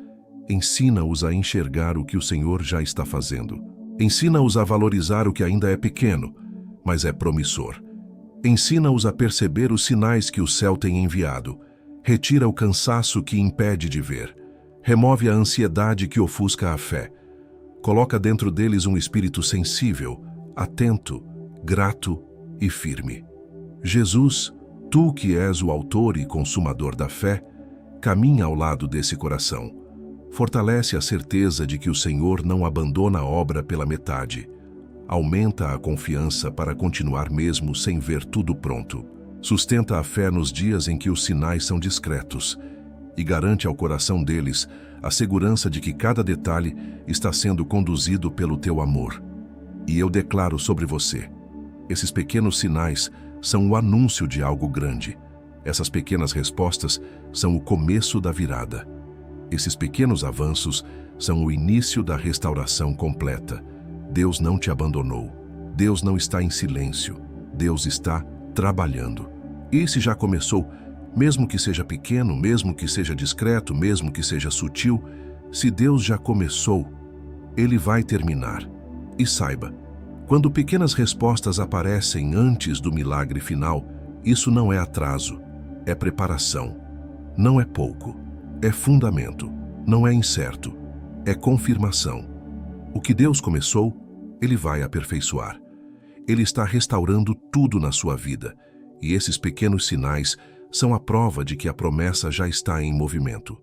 Ensina-os a enxergar o que o Senhor já está fazendo. Ensina-os a valorizar o que ainda é pequeno, mas é promissor. Ensina-os a perceber os sinais que o céu tem enviado. Retira o cansaço que impede de ver. Remove a ansiedade que ofusca a fé. Coloca dentro deles um espírito sensível, atento, grato e firme. Jesus, tu que és o autor e consumador da fé, caminha ao lado desse coração. Fortalece a certeza de que o Senhor não abandona a obra pela metade. Aumenta a confiança para continuar mesmo sem ver tudo pronto. Sustenta a fé nos dias em que os sinais são discretos e garante ao coração deles a segurança de que cada detalhe está sendo conduzido pelo teu amor. E eu declaro sobre você, esses pequenos sinais são o anúncio de algo grande. Essas pequenas respostas são o começo da virada. Esses pequenos avanços são o início da restauração completa. Deus não te abandonou. Deus não está em silêncio. Deus está trabalhando. E se já começou, mesmo que seja pequeno, mesmo que seja discreto, mesmo que seja sutil, se Deus já começou, Ele vai terminar. E saiba, quando pequenas respostas aparecem antes do milagre final, isso não é atraso, é preparação. Não é pouco, é fundamento, não é incerto, é confirmação. O que Deus começou, Ele vai aperfeiçoar. Ele está restaurando tudo na sua vida, e esses pequenos sinais são a prova de que a promessa já está em movimento.